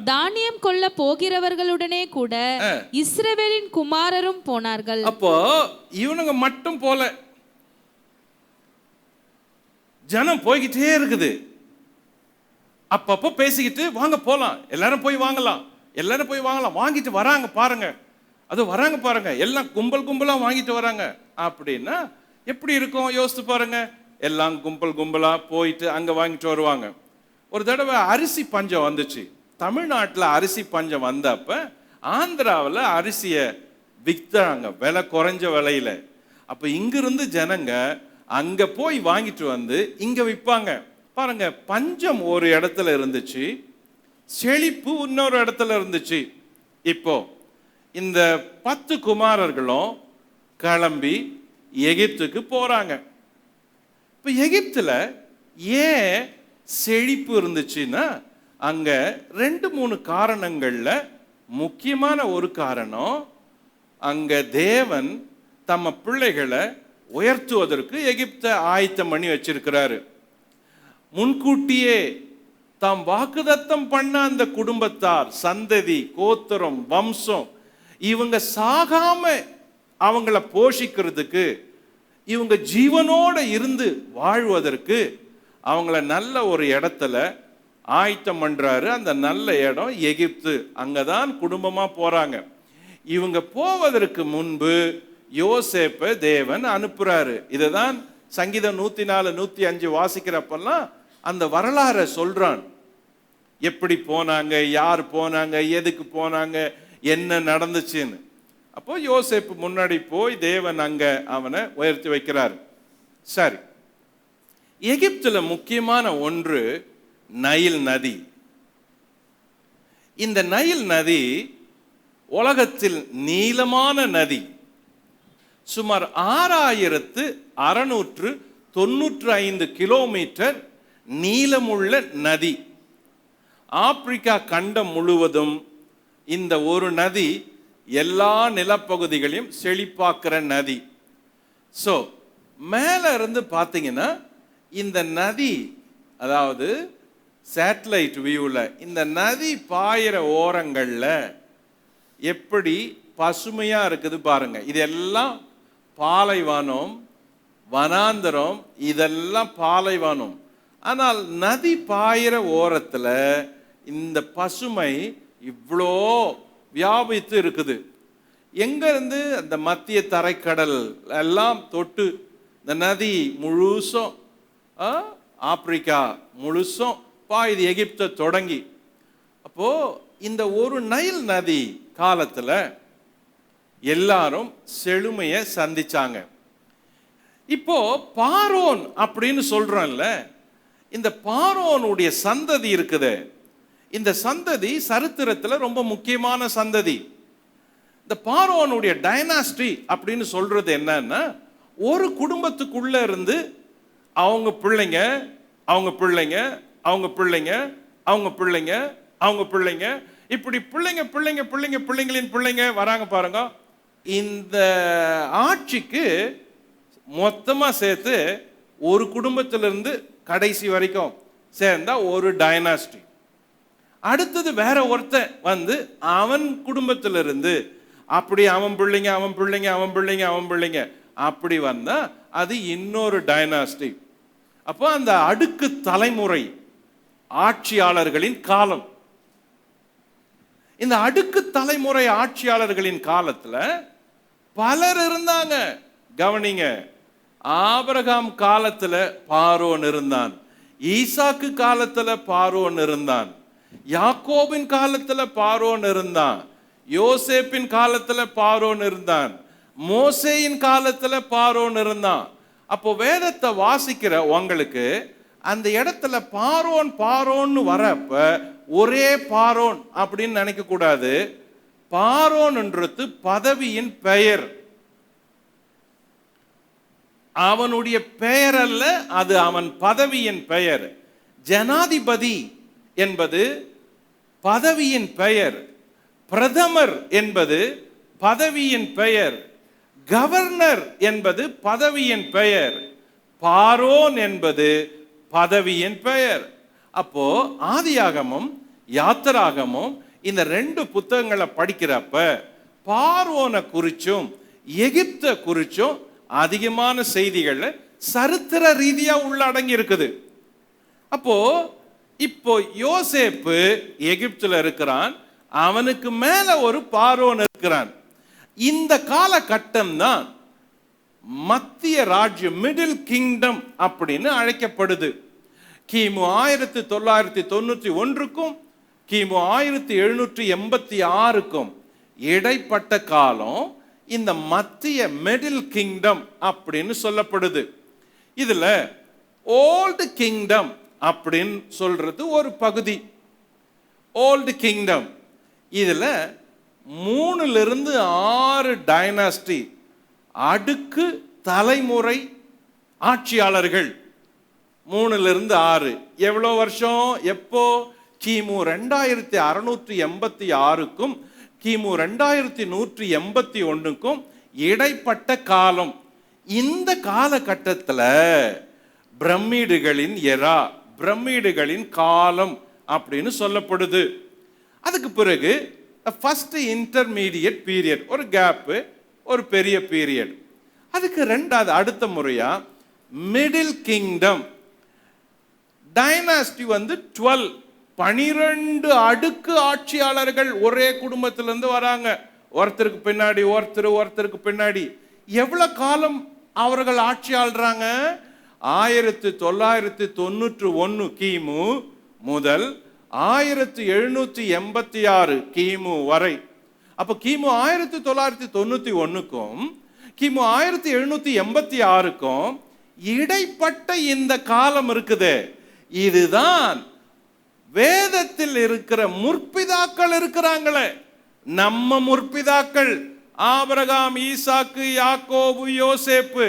தானியம் கொள்ள போகிறவர்களுடனே கூட இஸ்ரவேலின் குமாரரும் போனார்கள். அப்போ இவனுங்க மட்டும் போல, ஜனம் போய்கிட்டே இருக்குது. அப்பப்போ பேசிக்கிட்டு வாங்க போலாம், எல்லாரும் போய் வாங்கலாம், வாங்கிட்டு வராங்க பாருங்க, அது வராங்க பாருங்க, எல்லாம் கும்பலா வாங்கிட்டு வராங்க. அப்படின்னா எப்படி இருக்கும் யோசித்து பாருங்க. எல்லாம் கும்பலா போயிட்டு அங்க வாங்கிட்டு வருவாங்க. ஒரு தடவை அரிசி பஞ்சம் வந்துச்சு. தமிழ்நாட்டில் அரிசி பஞ்சம் வந்தப்ப ஆந்திராவில் அரிசியை விற்றாங்க விலை குறைஞ்ச விலையில. அப்ப இங்கிருந்து ஜனங்க அங்க போய் வாங்கிட்டு வந்து இங்க விற்பாங்க. பாருங்க, பஞ்சம் ஒரு இடத்துல இருந்துச்சு, செழிப்பு இன்னொரு இடத்துல இருந்துச்சு. இப்போ இந்த 10 குமாரர்களும் கிளம்பி எகிப்துக்கு போறாங்க. இப்போ எகிப்துல ஏன் செழிப்பு இருந்துச்சுன்னா, அங்க 2-3 காரணங்கள்ல முக்கியமான ஒரு காரணம், அங்க தேவன் தம்ம பிள்ளைகளை உயர்த்துவதற்கு எகிப்தை ஆயத்தம் பண்ணி வச்சிருக்கிறாரு. முன்கூட்டியே தாம் வாக்குதத்தம் பண்ண அந்த குடும்பத்தார், சந்ததி, கோத்திரம், வம்சம், இவங்க சாகாம அவங்கள போஷிக்கிறதுக்கு, இவங்க ஜீவனோட இருந்து வாழ்வதற்கு அவங்கள நல்ல ஒரு இடத்துல ஆயத்தம் பண்றாரு. அந்த நல்ல இடம் எகிப்து. அங்கதான் குடும்பமா போறாங்க. இவங்க போவதற்கு முன்பு யோசேப்பை தேவன் அனுப்புறாரு. இதுதான் சங்கீதம் 104, 105 வாசிக்கிறப்பெல்லாம் அந்த வரலாறை சொல்றான். எப்படி போனாங்க, யார் போனாங்க, எதுக்கு போனாங்க, என்ன நடந்துச்சுன்னு. அப்போ யோசேப்பு முன்னாடி போய் தேவன் அங்க அவனை உயர்த்தி வைக்கிறார். சரி, எகிப்துல முக்கியமான ஒன்று நைல் நதி. இந்த நைல் நதி உலகத்தில் நீளமான நதி. சுமார் 6695 கிலோமீட்டர் நீளமுள்ள நதி. ஆப்பிரிக்கா கண்டம் முழுவதும் இந்த ஒரு நதி எல்லா நிலப்பகுதிகளையும் செழிப்பாக்குற நதி. ஸோ மேல இருந்து பார்த்தீங்கன்னா இந்த நதி, அதாவது சேட்டலைட் வியூவில் இந்த நதி பாயிற ஓரங்களில் எப்படி பசுமையா இருக்குது பாருங்க. இதெல்லாம் பாலைவனம், வனாந்தரம், இதெல்லாம் பாலைவனம். ஆனால் நதி பாயிற ஓரத்துல இந்த பசுமை இவ்வளோ வியாபித்து இருக்குது. எங்க இருந்து அந்த மத்திய தரைக்கடல் எல்லாம் தொட்டு இந்த நதி முழுசும் ஆப்பிரிக்கா முழுசும் பாயுது, எகிப்தை தொடங்கி. அப்போ இந்த ஒரு நைல் நதி காலத்துல எல்லாரும் செழுமையை சந்திச்சாங்க. இப்போ பார்வோன் அப்படின்னு சொல்றோம்ல, இந்த பார்வோனுடைய சந்ததி இருக்குது. இந்த சந்ததி சரித்திரத்துல ரொம்ப முக்கியமான சந்ததி. இந்த பார்வோனுடைய டைனாஸ்டி அப்படின்னு சொல்றது என்னன்னா, ஒரு குடும்பத்துக்குள்ள இருந்து அவங்க பிள்ளைங்க, அவங்க பிள்ளைங்க, அவங்க பிள்ளைங்க, அவங்க பிள்ளைங்க, அவங்க பிள்ளைங்க, இப்படி பிள்ளைங்க பிள்ளைங்க பிள்ளைங்க பிள்ளைங்களின் பிள்ளைங்க வராங்க பாருங்க. இந்த ஆட்சிக்கு மொத்தமா சேர்த்து ஒரு குடும்பத்திலிருந்து கடைசி வரைக்கும் சேர்ந்தா ஒரு டைனாஸ்டி. அடுத்தது வேற ஒருத்தன் வந்து அவன் குடும்பத்திலிருந்து அப்படி அவன் பிள்ளைங்க அவன் பிள்ளைங்க அவன் பிள்ளைங்க அவன் பிள்ளைங்க அப்படி வந்தா அது இன்னொரு டைனாஸ்டி. அப்போ அந்த அடுக்கு தலைமுறை ஆட்சியாளர்களின் காலம். இந்த அடுக்கு தலைமுறை ஆட்சியாளர்களின் காலத்துல பலர் இருந்தாங்க. கவனிங்க, ஆபிரகாம் காலத்துல பார்வோன் இருந்தான், ஈசாக்கு காலத்துல பார்வோன் இருந்தான், யாக்கோபின் காலத்துல பார்வோன் இருந்தான், யோசேப்பின் காலத்துல பார்வோன் இருந்தான், மோசேயின் காலத்துல பார்வோன் இருந்தான். அப்போ வேதத்தை வாசிக்கிற உங்களுக்கு அந்த இடத்துல பார்வோன் பார்வோன்னு வரப்ப ஒரே பார்வோன் அப்படின்னு நினைக்க கூடாது. பார்வோன்ன்றது பதவியின் பெயர், அவனுடைய பெயர் அல்ல, அது அவன் பதவியின் பெயர். ஜனாதிபதி என்பது பதவியின் பெயர், பிரதமர் என்பது பதவியின் பெயர், கவர்னர் என்பது பதவியின் பெயர், பார்வோன் என்பது பதவியின் பெயர். அப்போ ஆதியாகமும் யாத்திராகமும் இந்த 2 புத்தகங்களை படிக்கிறப்ப பார்வோனை குறிச்சும் எகிப்தை குறிச்சும் அதிகமான செய்திகள் சரித்திர ரீதியா உள்ள அடங்கி இருக்குது. அப்போ இப்போ யோசேப்பு எகிப்துல இருக்கிறான், அவனுக்கு மேல ஒரு பார்வோன் இருக்கிறான். இந்த காலகட்டம் தான் மத்திய ராஜ்யம், மிடில் கிங்டம் அப்படின்னு அழைக்கப்படுது. கிமு 1991க்கும் கிமு 1786க்கும் இடைப்பட்ட காலம் இந்த மத்திய மிடில் கிங்டம் அப்படின்னு சொல்லப்படுது. இதுல ஓல்டு கிங்டம் அப்படின்னு சொல்றது ஒரு பகுதி. ஓல்டு கிங்டம் இதுல 3லிருந்து 6 டைனாஸ்டி, அடுக்கு தலைமுறை ஆட்சியாளர்கள். 3லிருந்து 6 எவ்வளோ வருஷம்? எப்போ? கிமு 2686க்கும் கிமு 2181க்கும் இடைப்பட்ட காலம். இந்த காலகட்டத்தில் பிரமிடுகளின் எரா, பிரமிடுகளின் காலம் அப்படின்னு சொல்லப்படுது. அதுக்கு பிறகு ஃபர்ஸ்ட் இன்டர்மீடியட் பீரியட், ஒரு கேப்பு, ஒரு பெரிய பீரியட். அதுக்கு ரெண்டாவது அடுத்த முறையா மிடில் கிங்டம் டைனாஸ்டி வந்து 12 அடுக்கு ஆட்சியாளர்கள் ஒரே குடும்பத்திலிருந்து வராங்க. ஒருத்தருக்கு பின்னாடி ஒருத்தருக்கு பின்னாடி. எவ்வளவு காலம் அவர்கள் ஆட்சி ஆள்றாங்க? 1991 கிமு முதல் 1786 கிமு வரை. அப்போ கிமு 1991க்கும் கிமு 1786க்கும் இடைப்பட்ட இந்த காலம் இருக்குது. இதுதான் வேதத்தில் இருக்கிற முற்பிதாக்கள் இருக்கிறாங்களே, நம்ம முற்பிதாக்கள் ஆபிரகாம், ஈசாக்கு, யாக்கோபு, யோசேப்பு.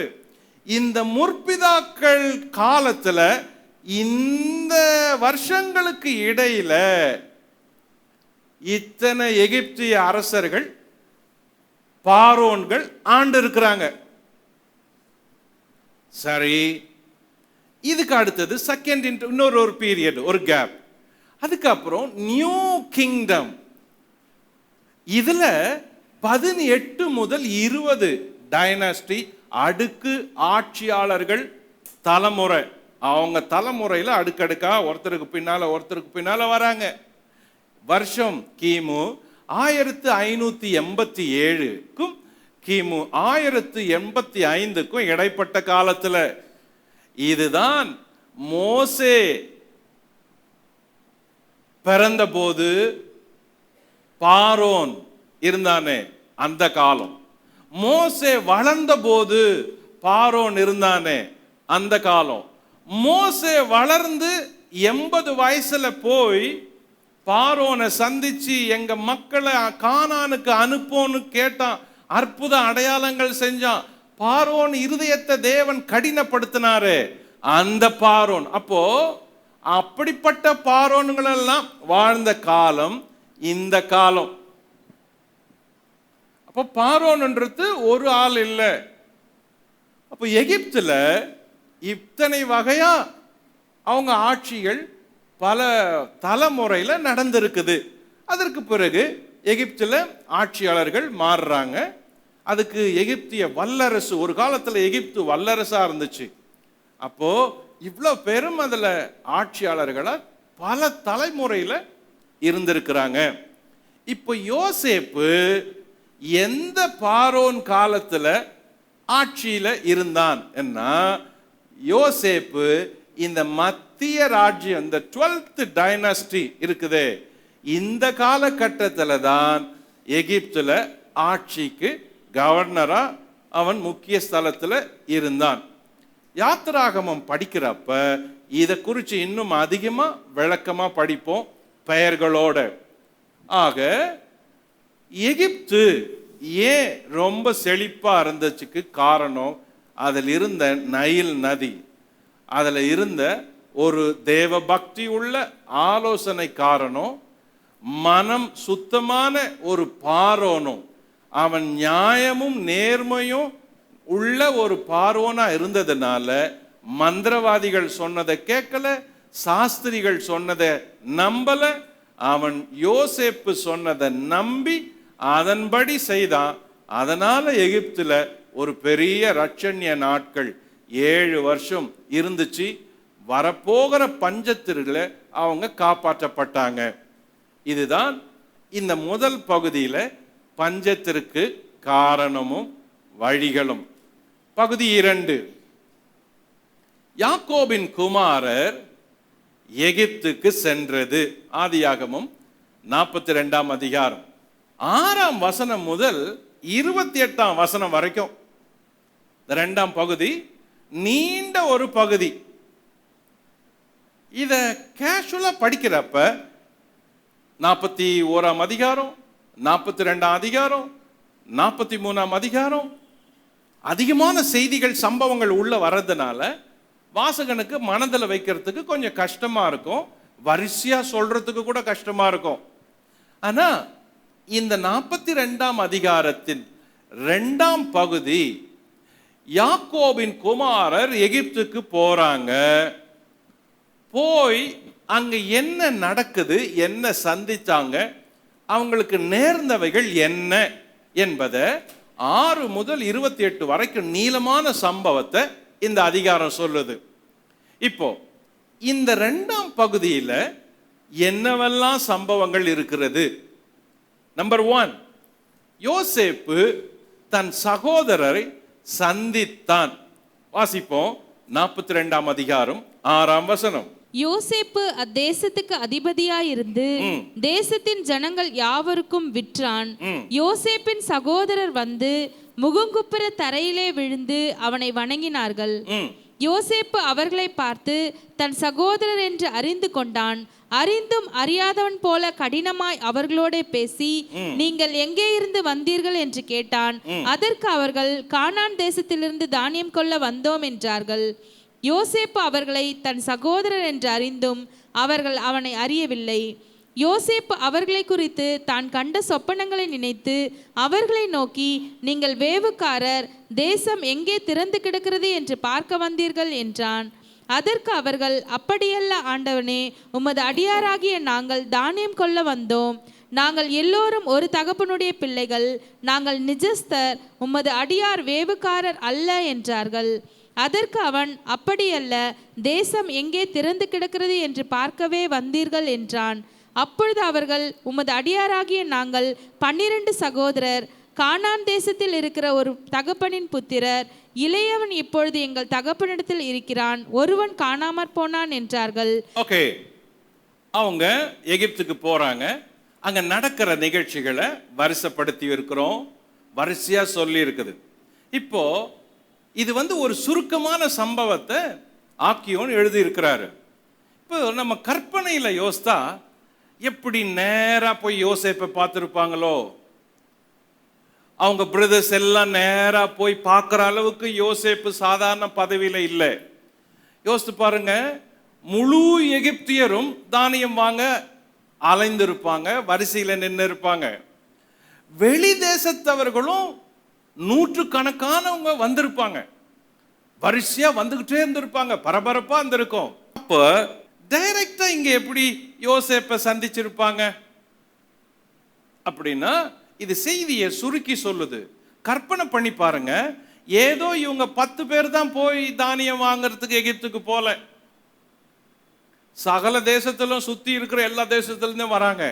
இந்த முற்பிதாக்கள் காலத்துல இந்த வருஷங்களுக்கு இடையில இத்தனை எகிப்திய அரசர்கள், பார்வோன்கள் ஆண்டு இருக்கிறாங்க. சரி, இதுக்கு அடுத்தது செகண்ட் இன்னொரு ஒரு பீரியட், ஒரு கேப். அதுக்கப்புறம் நியூ கிங்டம். இதுல 18 முதல் 20 டைனாஸ்டி, அடுக்கு ஆட்சியாளர்கள் தலைமுறை. அவங்க தலைமுறையில் அடுக்கடுக்கா ஒருத்தருக்கு பின்னால வராங்க. வருஷம் கிமு 1587க்கும் கிமு 1085க்கும் இடைப்பட்ட காலத்துல. இதுதான் மோசே பிறந்த போது பார்வோன் இருந்தானே அந்த காலம், மோசே வளர்ந்த போது பார்வோன் இருந்தானே அந்த காலம், மோசே வளர்ந்து 80 வயசுல போய் பார்வோனை சந்திச்சு எங்க மக்களை கானானுக்கு அனுப்போன்னு கேட்டான், அற்புத அடையாளங்கள் செஞ்சான். பார்வோன் இருதயத்தை தேவன் கடினப்படுத்தினாரு, அந்த பார்வோன். அப்போ அப்படிப்பட்ட பார்வோன்கள் எல்லாம் வாழ்ந்த காலம் இந்த காலம். அப்போ பார்வோன்ன்றது ஒரு ஆள் இல்லை. அப்போ எகிப்துல இத்தனை வகையா அவங்க ஆட்சிகள் பல தலைமுறையில் நடந்திருக்குது. அதற்கு பிறகு எகிப்தில் ஆட்சியாளர்கள் மாறுறாங்க. அதுக்கு எகிப்திய வல்லரசு, ஒரு காலத்தில் எகிப்து வல்லரசாக இருந்துச்சு. அப்போ இவ்வளோ பேரும் அதில் ஆட்சியாளர்களாக பல தலைமுறையில் இருந்திருக்கிறாங்க. இப்போ யோசேப்பு எந்த பார்வோன் காலத்தில் ஆட்சியில் இருந்தான் என்ன? யோசேப்பு இந்த மத்திய ராஜ்யம், இந்த 12th டைனாஸ்டி இருக்குதே, இந்த காலகட்டத்தில் தான் எகிப்தில் ஆட்சிக்கு கவர்னரா அவன் முக்கிய ஸ்தலத்தில் இருந்தான். யாத்திராகமம் படிக்கிறப்ப இதை குறித்து இன்னும் அதிகமாக விளக்கமாக படிப்போம் பெயர்களோட. ஆக எகிப்து ஏன் ரொம்ப செழிப்பாக இருந்துச்சுக்கு காரணம், அதில் இருந்த நைல் நதி, அதில் இருந்த ஒரு தேவ பக்தி உள்ள ஆலோசனை காரணம், மனம் சுத்தமான ஒரு பார்வோனும், அவன் நியாயமும் நேர்மையும் உள்ள ஒரு பார்வோனா இருந்ததுனால மந்திரவாதிகள் சொன்னதை கேட்கல, சாஸ்திரிகள் சொன்னதை நம்பல. அவன் யோசேப்பு சொன்னதை நம்பி அதன்படி செய்தான். அதனால எகிப்தில் ஒரு பெரிய ரட்சண்ய நாட்கள் 7 வருஷம் இருந்துச்சு. வரப்போகிற பஞ்சத்திற்குள்ள அவங்க காப்பாற்றப்பட்டாங்க. இதுதான் இந்த முதல் பகுதியில் பஞ்சத்திற்கு காரணமும் வழிகளும். பகுதி 2, யாக்கோபின் குமாரர் எகிப்துக்கு சென்றது. ஆதியாகமம் 42ஆம் அதிகாரம் 6ஆம் வசனம் முதல் 28ஆம் வசனம் வரைக்கும் இந்த 2ஆம் பகுதி நீண்ட ஒரு பகுதி. இதை கேஷுவலாக படிக்கிறப்ப 41ஆம் அதிகாரம், 42ஆம் அதிகாரம், 43ஆம் அதிகாரம் அதிகமான செய்திகள், சம்பவங்கள் உள்ள வர்றதுனால வாசகனுக்கு மனதில் வைக்கிறதுக்கு கொஞ்சம் கஷ்டமாக இருக்கும், வரிசையாக சொல்கிறதுக்கு கூட கஷ்டமாக இருக்கும். ஆனால் இந்த 42ஆம் அதிகாரத்தின் 2ஆம் பகுதி யாக்கோபின் குமாரர் எகிப்துக்கு போகிறாங்க. போய் அங்கே என்ன நடக்குது, என்ன சந்திச்சாங்க, அவங்களுக்கு நேர்ந்தவைகள் என்ன என்பதை 6 முதல் 28 வரைக்கும் நீளமான சம்பவத்தை இந்த அதிகாரம் சொல்லுது. இப்போ இந்த 2ஆம் பகுதியில் என்னவெல்லாம் சம்பவங்கள் இருக்கிறது? நம்பர் 1, யோசேப்பு தன் சகோதரரை சந்தித்தான். வாசிப்போம். 42ஆம் அதிகாரம் 6ஆம் வசனம். யோசேப்பு அத்தேசத்துக்கு அதிபதியாயிருந்து தேசத்தின் ஜனங்கள் யாவருக்கும் விற்றான். யோசேப்பின் சகோதரர் வந்து முகங்குப்புற தரையிலே விழுந்து அவனை வணங்கினார்கள். யோசேப்பு அவர்களை பார்த்து தன் சகோதரர் என்று அறிந்து கொண்டான். அறிந்தும் அறியாதவன் போல கடினமாய் அவர்களோட பேசி, நீங்கள் எங்கே இருந்து வந்தீர்கள் என்று கேட்டான். அதற்கு அவர்கள், கானான் தேசத்திலிருந்து தானியம் கொள்ள வந்தோம் என்றார்கள். யோசேப்பு அவர்களை தன் சகோதரர் என்று அறிந்தும் அவர்கள் அவனை அறியவில்லை. யோசேப்பு அவர்களை குறித்து தான் கண்ட சொப்பனங்களை நினைத்து அவர்களை நோக்கி, நீங்கள் வேவுக்காரர், தேசம் எங்கே திறந்து கிடக்கிறது என்று பார்க்க வந்தீர்கள் என்றான். அதற்கு அவர்கள், அப்படியல்ல ஆண்டவனே, உமது அடியாராகிய நாங்கள் தானியம் கொள்ள வந்தோம். நாங்கள் எல்லோரும் ஒரு தகப்பனுடைய பிள்ளைகள். நாங்கள் நிஜஸ்தர், உமது அடியார் வேவுக்காரர் அல்ல என்றார்கள். அதற்கு அவன், அப்படியல்ல, தேசம் எங்கே திறந்து கிடக்கிறது என்று பார்க்கவே வந்தீர்கள் என்றான். அப்பொழுது அவர்கள், உமது அடியாராகிய நாங்கள் 12 சகோதரர், கானான் தேசத்தில் இருக்கிற ஒரு தகப்பனின் புத்திரர். இளையவன் இப்பொழுது எங்கள் தகப்பனிடத்தில் இருக்கிறான், ஒருவன் காணாமற் போனான் என்றார்கள். ஓகே, அவங்க எகிப்துக்கு போறாங்க. அங்க நடக்கிற நிகழ்ச்சிகளை வரிசைப்படுத்தி இருக்கிறோம், வரிசையா சொல்லி இருக்குது. இப்போ இது ஒரு சுருக்கமான சம்பவத்தை ஆக்கியோன் எழுதி இருக்கிறாரு. இப்போ நம்ம கற்பனையில் யோசித்தா எப்படி நேராக போய் யோசேப்பை பார்த்துருப்பாங்களோ, அவங்க பிரதர்ஸ் எல்லாம் நேராக போய் பார்க்குற அளவுக்கு யோசேப்பு சாதாரண பதவியில் இல்லை. யோசித்து பாருங்க, முழு எகிப்தியரும் தானியம் வாங்க அலைந்திருப்பாங்க, வரிசையில் நின்று இருப்பாங்க. வெளி தேசத்தவர்களும் 100கணக்கானவங்க வந்திருப்பாங்க, வரிசையா வந்துகிட்டே இருந்திருப்பாங்க, பரபரப்பா இருந்திருக்கும். அப்போ டைரக்டா இங்க எப்படி யோசேப்பை சந்திச்சிருப்பாங்க அப்படின்னா, இது செய்தியை சுருக்கி சொல்லுது. கற்பனை பண்ணி பாருங்க, ஏதோ இவங்க 10 பேர் தான் போய் தானியம் வாங்குறதுக்கு எகிப்துக்கு போல. சகல தேசத்திலும் சுத்தி இருக்கிற எல்லா தேசத்திலிருந்தும் வராங்க.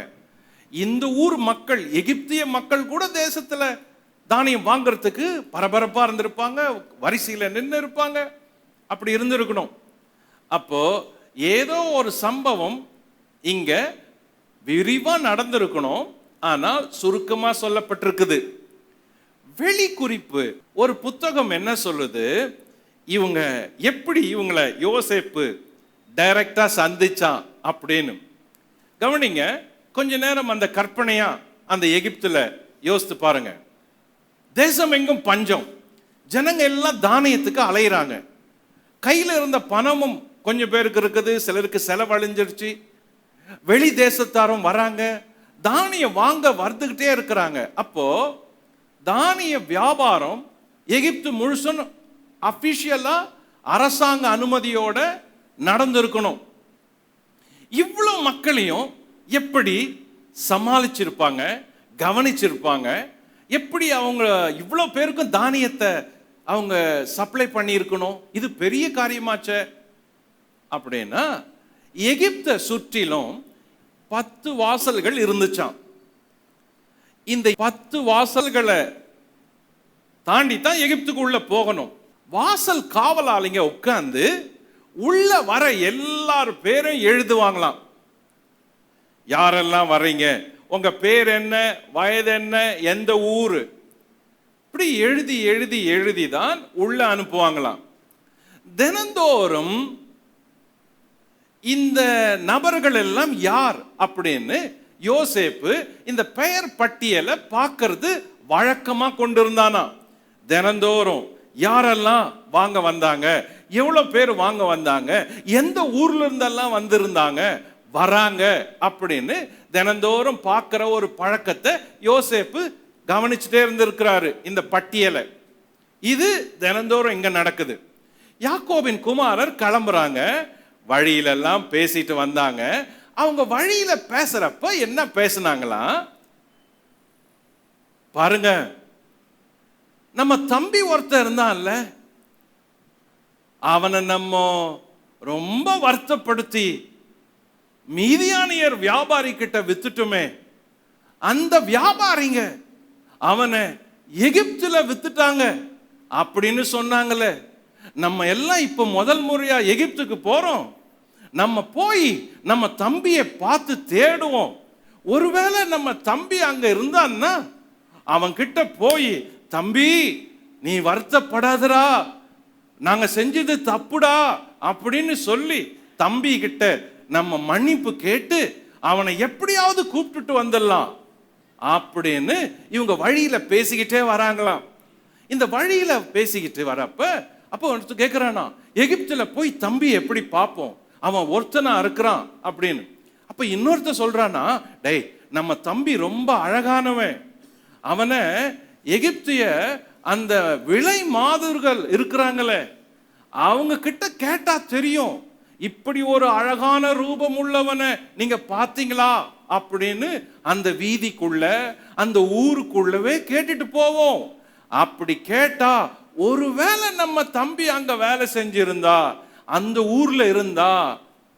இந்த ஊர் மக்கள், எகிப்திய மக்கள் கூட தேசத்துல தானியம் வாங்குறதுக்கு பரபரப்பா இருந்திருப்பாங்க, வரிசையில நின்று இருப்பாங்க. அப்படி இருந்திருக்கணும். அப்போ ஏதோ ஒரு சம்பவம் இங்க விரிவா நடந்திருக்கணும். ஆனால் சுருக்கமா சொல்லப்பட்டிருக்குது. வெளிக்குறிப்பு ஒரு புத்தகம் என்ன சொல்லுது, இவங்க எப்படி இவங்களை யோசேப்பு டைரக்டா சந்திச்சான் அப்படின்னு. கவனிங்க, கொஞ்ச நேரம் அந்த கற்பனையா அந்த எகிப்துல யோசித்து பாருங்க. தேசம் எங்கும் பஞ்சம், ஜனங்க எல்லாம் தானியத்துக்கு அலையிறாங்க. கையில இருந்த பணமும் கொஞ்சம் பேருக்கு இருக்குது, சிலருக்கு செலவழிஞ்சிருச்சு. வெளி தேசத்தாரும் வராங்க, தானியம் வாங்க வந்துகிட்டே இருக்கிறாங்க. அப்போ தானிய வியாபாரம் எகிப்து முழுசும் அபிஷியலா அரசாங்க அனுமதியோட நடந்திருக்கணும். இவ்வளவு மக்களையும் எப்படி சமாளிச்சிருப்பாங்க, கவனிச்சிருப்பாங்க, எப்படி அவங்க இவ்வளவு பேருக்கும் தானியத்தை அவங்க சப்ளை பண்ணி இருக்கணும். இது பெரிய காரியமாச்சே. அப்படின்னா எகிப்தை சுற்றிலும் 10 வாசல்கள் இருந்துச்சாம். இந்த 10 வாசல்களை தாண்டி தான் எகிப்துக்கு உள்ள போகணும். வாசல் காவலாளிங்க உட்கார்ந்து உள்ள வர எல்லார் பேரும் எழுதுவாங்களாம். யாரெல்லாம் வர்றீங்க, உங்க பேர் என்ன, வயது என்ன, எந்த ஊரு, இப்படி எழுதி எழுதி எழுதி தான் உள்ள அனுப்புவாங்களாம். தினந்தோறும் இந்த நபர்கள் எல்லாம் யார் அப்படின்னு யோசேப்பு இந்த பெயர் பட்டியலை பார்க்கறது வழக்கமா கொண்டிருந்தானா. தினந்தோறும் யாரெல்லாம் வாங்க வந்தாங்க, எவ்வளவு பேர் வாங்க வந்தாங்க, எந்த ஊர்ல இருந்தெல்லாம் வந்திருந்தாங்க வராங்க அப்படின்னு தினந்தோறும் பார்க்கிற ஒரு பழக்கத்தை யோசேப்பு கவனிச்சுட்டே இருந்திருக்கிறாரு. இந்த பட்டியலை இது தினந்தோறும் இங்க நடக்குது. யாக்கோபின் குமாரர் கிளம்புறாங்க, வழியிலெல்லாம் பேசிட்டு வந்தாங்க. அவங்க வழியில பேசுறப்ப என்ன பேசினாங்களாம் பாருங்க. நம்ம தம்பி ஒருத்தர் இருந்தான்ல, அவனை நம்ம ரொம்ப வருத்தப்படுத்தி மீதியானியர் வியாபாரி கிட்ட வித்துட்டுமே, அந்த வியாபாரிங்க அவனை எகிப்துல வித்துட்டாங்க அப்படின்னு சொன்னாங்களே. நம்ம எல்லாம் இப்ப முதல் முறையா எகிப்துக்கு போறோம், நம்ம போய் நம்ம தம்பியை பார்த்து தேடுவோம். ஒருவேளை நம்ம தம்பி அங்க இருந்தான்னா அவன் கிட்ட போய், தம்பி நீ வருத்தப்படாதடா, நாங்க செஞ்சது தப்புடா அப்படின்னு சொல்லி தம்பி கிட்ட நம்ம மன்னிப்பு கேட்டு அவனை எப்படியாவது கூப்பிட்டுட்டு வந்துடலாம் அப்படின்னு இவங்க வழியில பேசிக்கிட்டே வராங்களாம். இந்த வழியில பேசிக்கிட்டு வரப்ப அப்போ ஒருத்தர் கேட்கிறானா, எகிப்துல போய் தம்பி எப்படி பார்ப்போம், அவன் ஒருத்தனா இருக்கிறான் அப்படின்னு. அப்ப இன்னொருத்தர் சொல்றானா, டேய் நம்ம தம்பி ரொம்ப அழகானவன், அவனை எகிப்திய அந்த விலை மாதர்கள் இருக்கிறாங்களே அவங்க கிட்ட கேட்டா தெரியும், இப்படி ஒரு அழகான ரூபம் உள்ளவனை நீங்க பாத்தீங்களா அப்படின்னு அந்த வீதிக்குள்ள அந்த ஊருக்குள்ளவே கேட்டுட்டு போவோம். அப்படி கேட்டா ஒருவேளை நம்ம தம்பி அங்க வேலை செஞ்சிருந்தா, அந்த ஊர்ல இருந்தா,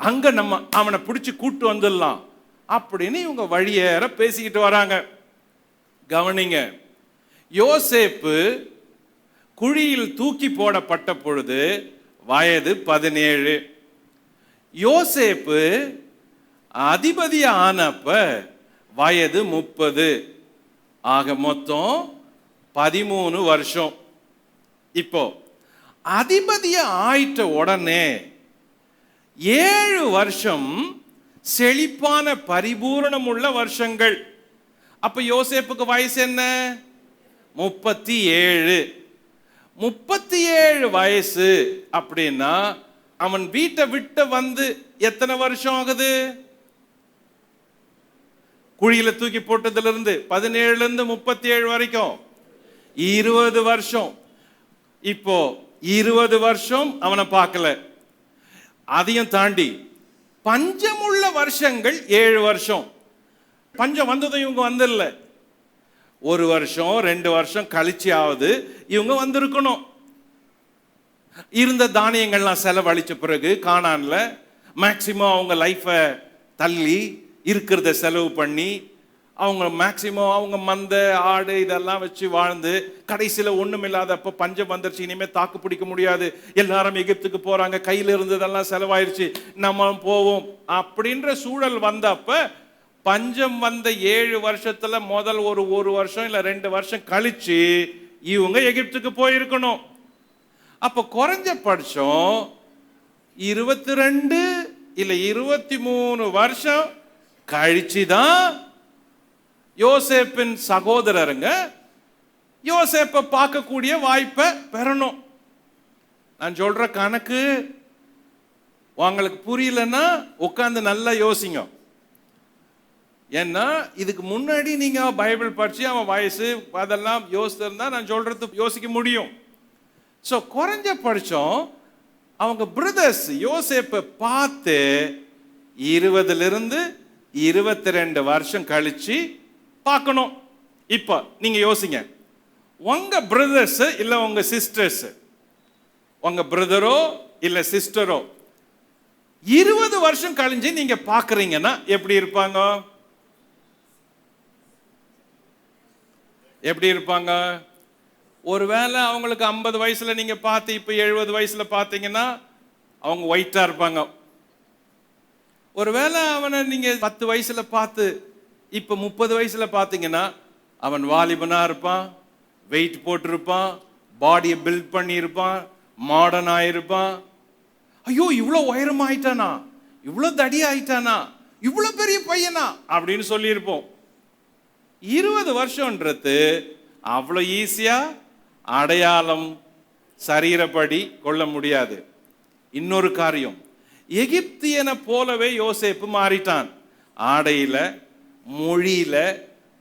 அங்க நம்ம அவனை பிடிச்சு கூட்டு வந்துடலாம் அப்படின்னு இவங்க வழியேற பேசிக்கிட்டு வராங்க. கவனிங்க, யோசேப்பு குழியில் தூக்கி போடப்பட்ட பொழுது வயது 17. யோசேப்பு அதிபதியா ஆனப்ப வயது 30. ஆக மொத்தம் 13 வருஷம். இப்போ அதிபதியா ஆயிட்ட உடனே 7 வருஷம் செழிப்பான பரிபூரணம் உள்ள வருஷங்கள். அப்ப யோசேப்புக்கு வயசு என்ன? 37. 37 வயசு அப்படின்னா அவன் வீட்டை விட்டு வந்து எத்தனை வருஷம் ஆகுது? குழியில தூக்கி போட்டதுல இருந்து 17ல இருந்து 37 வரைக்கும் 20 வருஷம். இப்போ 20 வருஷம் அவனை பார்க்கல. அதையும் தாண்டி பஞ்சமுள்ள வருஷங்கள் 7 வருஷம். பஞ்சம் வந்ததும் இவங்க வந்துடல. 1 வருஷம் 2 வருஷம் கழிச்சியாவது இவங்க வந்திருக்கணும். இருந்த தானியங்கள்லாம் செலவழிச்ச பிறகு கானான்ல மேக்சிமம் அவங்க லைஃபை தள்ளி இருக்கிறத செலவு பண்ணி அவங்க மேக்சிமம் அவங்க மந்த ஆடு இதெல்லாம் வச்சு வாழ்ந்து கடைசியில் ஒன்றும் இல்லாதப்போ பஞ்சம் வந்துருச்சு. இனிமேல் தாக்கு பிடிக்க முடியாது, எல்லாரும் எகிப்துக்கு போகிறாங்க, கையில் இருந்ததெல்லாம் செலவாயிருச்சு, நம்ம போவோம் அப்படின்ற சூழல் வந்தப்ப பஞ்சம் வந்த 7 வருஷத்துல முதல் ஒரு வருஷம் இல்லை 2 வருஷம் கழிச்சு இவங்க எகிப்துக்கு போயிருக்கணும். அப்போ குறைஞ்சபட்சம் 22 இல்லை 23 வருஷம் கழிச்சுதான் யோசேப்பின் சகோதரருங்க யோசேப்பை பார்க்கக்கூடிய வாய்ப்பை பெறணும். நான் சொல்ற கணக்கு உங்களுக்கு புரியலன்னா உட்காந்து நல்லா யோசிங்க. ஏன்னா இதுக்கு முன்னாடி நீங்க பைபிள் படிச்சு அவன் வயசு அதெல்லாம் யோசிச்சிருந்தா நான் சொல்றது யோசிக்க முடியும். ஸோ குறைஞ்சபட்சம் அவங்க பிரதர்ஸ் யோசேப்பை பார்த்து 20 22 வருஷம் கழிச்சு பார்க்கணும். இப்போ நீங்க யோசிங்க, உங்க பிரதர்ஸ் இல்லை உங்க சிஸ்டர்ஸ், உங்க பிரதரோ இல்லை சிஸ்டரோ 20 வருஷம் கழிஞ்சு நீங்க பார்க்குறீங்கன்னா எப்படி இருப்பாங்க? எப்படி இருப்பாங்க? ஒருவேளை அவங்களுக்கு 50 வயசுல நீங்க பார்த்து இப்போ 70 வயசுல பார்த்தீங்கன்னா அவங்க ஒயிட்டா இருப்பாங்க. ஒருவேளை அவனை நீங்க 10 வயசுல பார்த்து இப்போ 30 வயசுல பார்த்தீங்கன்னா அவன் வாலிபனா இருப்பான், வெயிட் போட்டிருப்பான், பாடியை பில்ட் பண்ணியிருப்பான், மாடர்ன் ஆயிருப்பான். ஐயோ இவ்வளோ உயரம் ஆயிட்டானா, இவ்வளோ தடி ஆயிட்டானா, இவ்வளோ பெரிய பையனா அப்படின்னு சொல்லியிருப்போம். 20 வருஷம்ன்றது அவ்வளோ ஈஸியா அடையாளம் சரீரப்படி கொள்ள முடியாது. இன்னொரு காரியம், எகிப்தியனை போலவே யோசேப்பு மாறிட்டான். ஆடையில, மொழியில,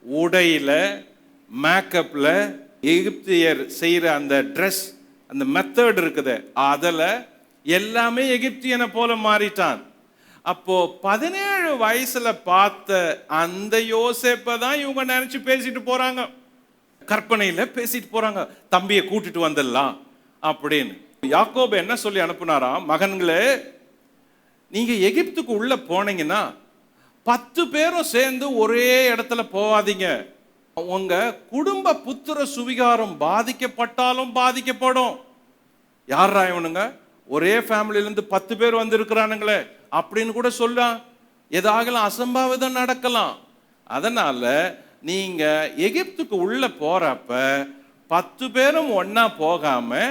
உடையில, மேக்கப்ல, எகிப்தியர் செய்யற அந்த ட்ரெஸ், அந்த மெத்தட் இருக்குது, அதில் எல்லாமே எகிப்தியனை போல மாறிட்டான். அப்போ 17 வயசுல பார்த்த அந்த யோசேப்பை தான் இவங்க நினைச்சு பேசிட்டு போறாங்க, கற்பனையில பேசிட்டு போறாங்க, தம்பியை கூட்டிட்டு வந்துடலாம் அப்படின்னு. யாக்கோபு என்ன சொல்லி அனுப்புனாராம், மகன்களே நீங்க எகிப்துக்கு உள்ள போனீங்கன்னா 10 பேரும் சேர்ந்து ஒரே இடத்துல போகாதீங்க. உங்க குடும்ப புத்திர சுவிகாரம் பாதிக்கப்பட்டாலும் பாதிக்கப்படும். யாரா இவனுங்க, ஒரே ஃபேமிலியிலேருந்து 10 பேர் வந்திருக்கிறானுங்களே அப்படின்னு கூட சொல்லலாம், ஏதாகலாம் அசம்பாவிதம் நடக்கலாம். அதனால நீங்க எகிப்துக்கு உள்ள போறப்ப 10 பேரும் ஒன்னா போகாம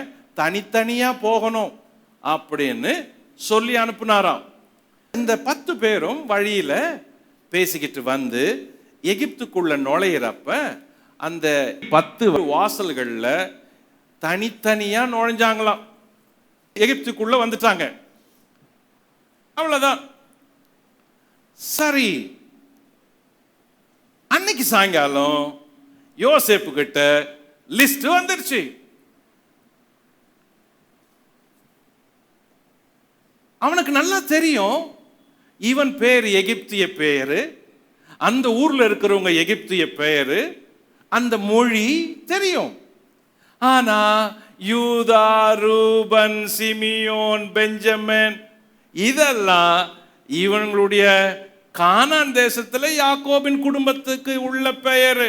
தனித்தனியா போகணும் அப்படின்னு சொல்லி அனுப்புனாராம். இந்த 10 பேரும் வழியில பேசிக்கிட்டு வந்து எகிப்துக்குள்ள நுழையிறப்ப அந்த 10 வாசல்கள்ல தனித்தனியா நுழைஞ்சாங்களாம். எகிப்துக்குள்ள வந்துட்டாங்க, அவ்வளவுதான். சரி, அன்னைக்கு சாயங்காலம் யோசேப்பு கிட்ட லிஸ்ட் வந்துருச்சு. அவனுக்கு நல்லா தெரியும் இவன் பேர் எகிப்திய பேரு, அந்த ஊர்ல இருக்கிறவங்க எகிப்திய பேரு, அந்த மொழி தெரியும். ஆனா யூதா, ரூபன், சிமியோன், பெஞ்சமின் இதெல்லாம் இவங்களுடைய கானான் தேசத்துல யாக்கோபின் குடும்பத்துக்கு உள்ள பெயர்,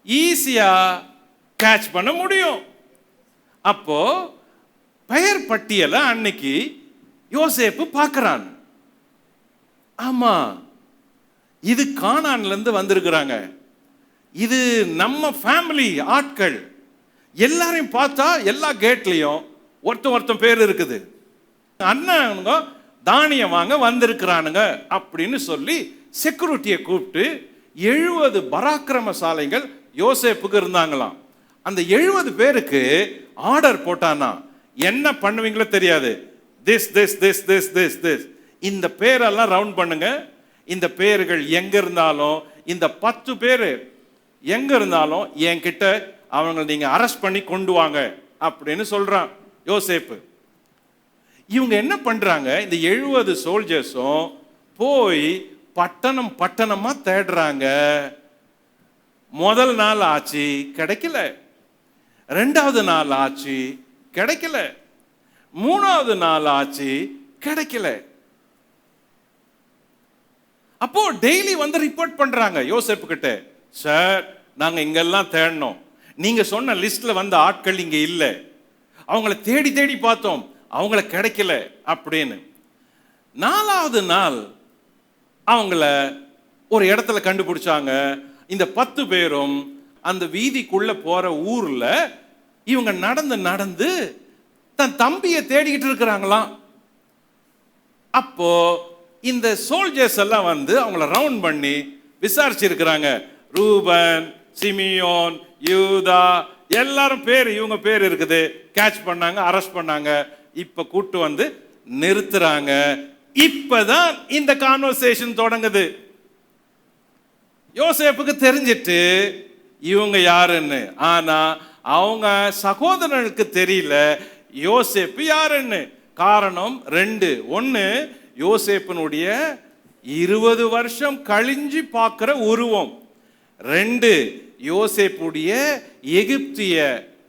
ஈஸியா கேட்ச் பண்ண முடியும். அப்போ பெயர் பட்டியலை அன்னைக்கு யோசேப்பு பார்க்கிறான். ஆமா, இது கானான்ல இருந்து வந்திருக்கிறாங்க, இது நம்ம ஃபேமிலி ஆட்கள். எல்லாரையும் பார்த்தா எல்லா கேட்லயும் ஒருத்தன் பேர் இருக்குது. அண்ணனுங்க தானியம் வாங்க வந்திருக்கிறானுங்க அப்படின்னு சொல்லி செக்யூரிட்டியை கூப்பிட்டு 70 பராக்கிரமசாலைகள் யோசேப்புக்கு இருந்தாங்களாம். அந்த 70 பேருக்கு ஆர்டர் போட்டானா, என்ன பண்ணுவீங்களோ தெரியாது, this this this this this this இந்த பேரெல்லாம் ரவுண்ட் பண்ணுங்க, இந்த பேர்கள் எங்க இருந்தாலும், இந்த 10 பேர் எங்க இருந்தாலும் என்கிட்ட அவங்க நீங்க அரெஸ்ட் பண்ணி கொண்டு வாங்க அப்படின்னு சொல்றான் யோசேப்பு. இவங்க என்ன பண்றாங்க, இந்த 70 சோல்ஜர்ஸும் போய் பட்டணம் பட்டணமா தேடுறாங்க. முதல் நாள் ஆச்சு, கிடைக்கல. 2வது நாள் ஆச்சு, கிடைக்கல. 3வது நாள் ஆச்சு, கிடைக்கல. அப்போ டெய்லி வந்து ரிப்போர்ட் பண்றாங்க யோசேப்பு கிட்ட, சார் நாங்க இங்கெல்லாம் தேடணும், நீங்க சொன்ன லிஸ்ட்ல வந்த ஆட்கள் இங்க இல்லை, அவங்கள தேடி தேடி பார்த்தோம், அவங்கள கிடைக்கல அப்படின்னு. 4வது நாள் அவங்கள ஒரு இடத்துல கண்டுபிடிச்சாங்க. இந்த 10 பேரும் அந்த வீதிக்குள்ள போற ஊர்ல இவங்க நடந்து நடந்து தன் தம்பியை தேடிக்கிட்டு இருக்கிறாங்களாம். அப்போ இந்த சோல்ஜர்ஸ் எல்லாம் வந்து அவங்கள ரவுண்ட் பண்ணி விசாரிச்சிருக்கிறாங்க. ரூபன், சிமியோன், யூதா எல்லாரும் பேர், இவங்க பேர் இருக்குது. கேட்ச் பண்ணாங்க, அரெஸ்ட் பண்ணாங்க. இப்ப கூட்டு வந்து நிறுத்துறாங்க. இப்பதான் இந்த கான்வர்சேஷன் தொடங்குது. யோசேப்புக்கு தெரிஞ்சிட்டு இவங்க யாருன்னு. ஆனா அவங்க சகோதரனுக்கு தெரியல யோசேப்பு யாருன்னு. காரணம் 2. 1, யோசேப்பினுடைய 20 வருஷம் கழிஞ்சு பார்க்கிற உருவம். 2, யோசேப்புடைய எகிப்திய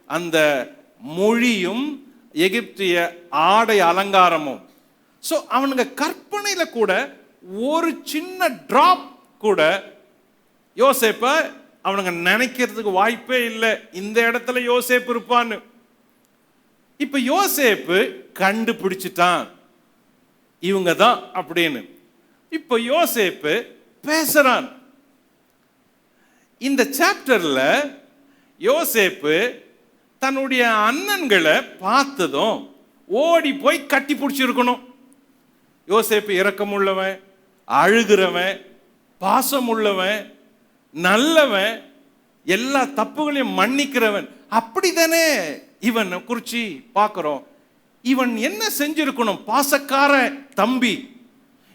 அந்த மொழியும் எகிப்திய ஆடை அலங்காரமும். ஸோ அவனுங்க கற்பனையில கூட ஒரு சின்ன டிராப் கூட யோசேப்ப அவனுங்க நினைக்கிறதுக்கு வாய்ப்பே இல்லை, இந்த இடத்துல யோசேப்பு இருப்பான்னு. இப்ப யோசேப்பு கண்டுபிடிச்சிட்டான் இவங்க தான் அப்படின்னு. இப்ப யோசேப்பு பேசுறான். இந்த சாப்டர்ல யோசேப்பு தன்னுடைய அண்ணன்களை பார்த்ததும் ஓடி போய் கட்டி பிடிச்சிருக்கணும். யோசேப்பு இரக்கம் உள்ளவன், அழுகிறவன், பாசம் உள்ளவன், நல்லவன், எல்லா தப்புகளையும் மன்னிக்கிறவன். அப்படித்தானே இவன் குறிச்சு பார்க்கிறோம். இவன் என்ன செஞ்சிருக்கணும்? பாசக்கார தம்பி.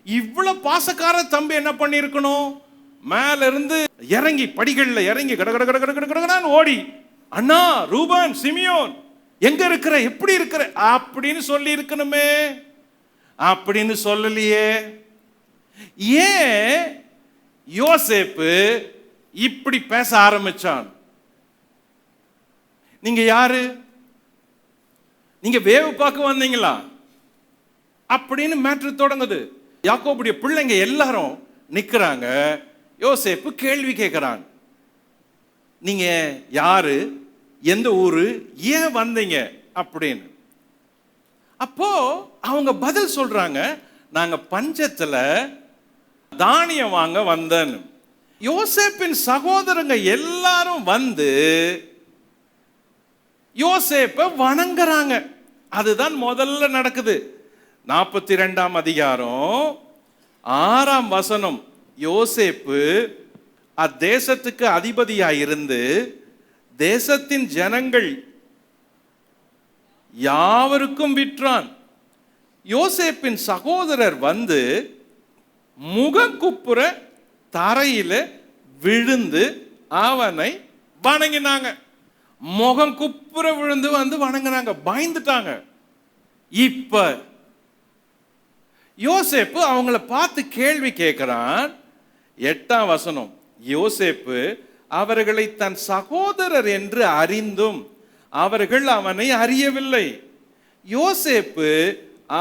இவ்வளவு பாசக்கார தம்பி என்ன பண்ணிருக்கணும்? மேல இருந்து இறங்கி, படிகள்ல இறங்கி கடகடன்னு ஓடி, அண்ணா ரூபன், சிமியோன் எங்க இருக்கிற, எப்படி இருக்கிற அப்படின்னு சொல்லி இருக்கணுமே. அப்படின்னு சொல்லலையே. ஏன் யோசேப்பு இப்படி பேச ஆரம்பிச்சான்? நீங்க யாரு? நீங்க வேவு பார்க்க வந்தீங்களா அப்படின்னு மேட்ரு தொடங்குது. யாக்கோபுடைய பிள்ளைங்க எல்லாரும் நிக்கிறாங்க. யோசேப்பு கேள்வி கேட்கிறான், நீங்க யாரு, எந்த ஊரு, ஏன் வந்தீங்க அப்படின்னு. அப்போ அவங்க பதில் சொல்றாங்க, நாங்க பஞ்சத்துல தானியம் வாங்க வந்தேன்னு. யோசேப்பின் சகோதரங்க எல்லாரும் வந்து யோசேப்பை வணங்குறாங்க. அதுதான் முதல்ல நடக்குது. 42ஆம் அதிகாரம் 6ஆம் வசனம். யோசேப்பு அத்தேசத்துக்கு அதிபதியாய் இருந்து தேசத்தின் ஜனங்கள் யாவருக்கும் விற்றான். யோசேப்பின் சகோதரர் வந்து முகங்குப்புற தரையில விழுந்து அவனை வணங்கினாங்க. முகம் குப்புற விழுந்து வந்து வணங்கினாங்க, பயந்துட்டாங்க. இப்ப யோசேப்பு அவங்கள பார்த்து கேள்வி கேட்கிறான். 8ஆம் வசனம். யோசேப்பு அவர்களை தன் சகோதரர் என்று அறிந்தும் அவர்கள் அவனை அறியவில்லை. யோசேப்பு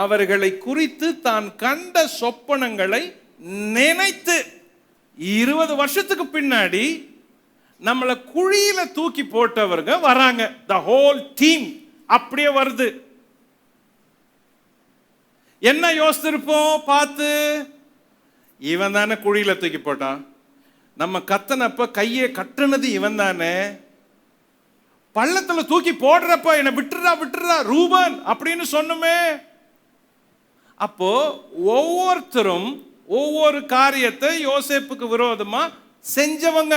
அவர்களை குறித்து தான் கண்ட சொப்பனங்களை நினைத்து, 20 வருஷத்துக்கு பின்னாடி நம்மளை குழியில தூக்கி போட்டவங்க வராங்க. த ஹோல் டீம் அப்படியே வருது. என்ன யோசிச்சிருப்போம் பார்த்து? இவன் தானே குழியில தூக்கி போட்டான், நம்ம கத்தனப்ப கையை கட்டுனது இவன் தானே, பள்ளத்துல தூக்கி போடுறப்ப என்ன விட்டுறா விட்டுறா ரூபன் அப்படின்னு சொன்னமே. அப்போ ஒவ்வொருத்தரும் ஒவ்வொரு காரியத்தை யோசேப்புக்கு விரோதமா செஞ்சவங்க.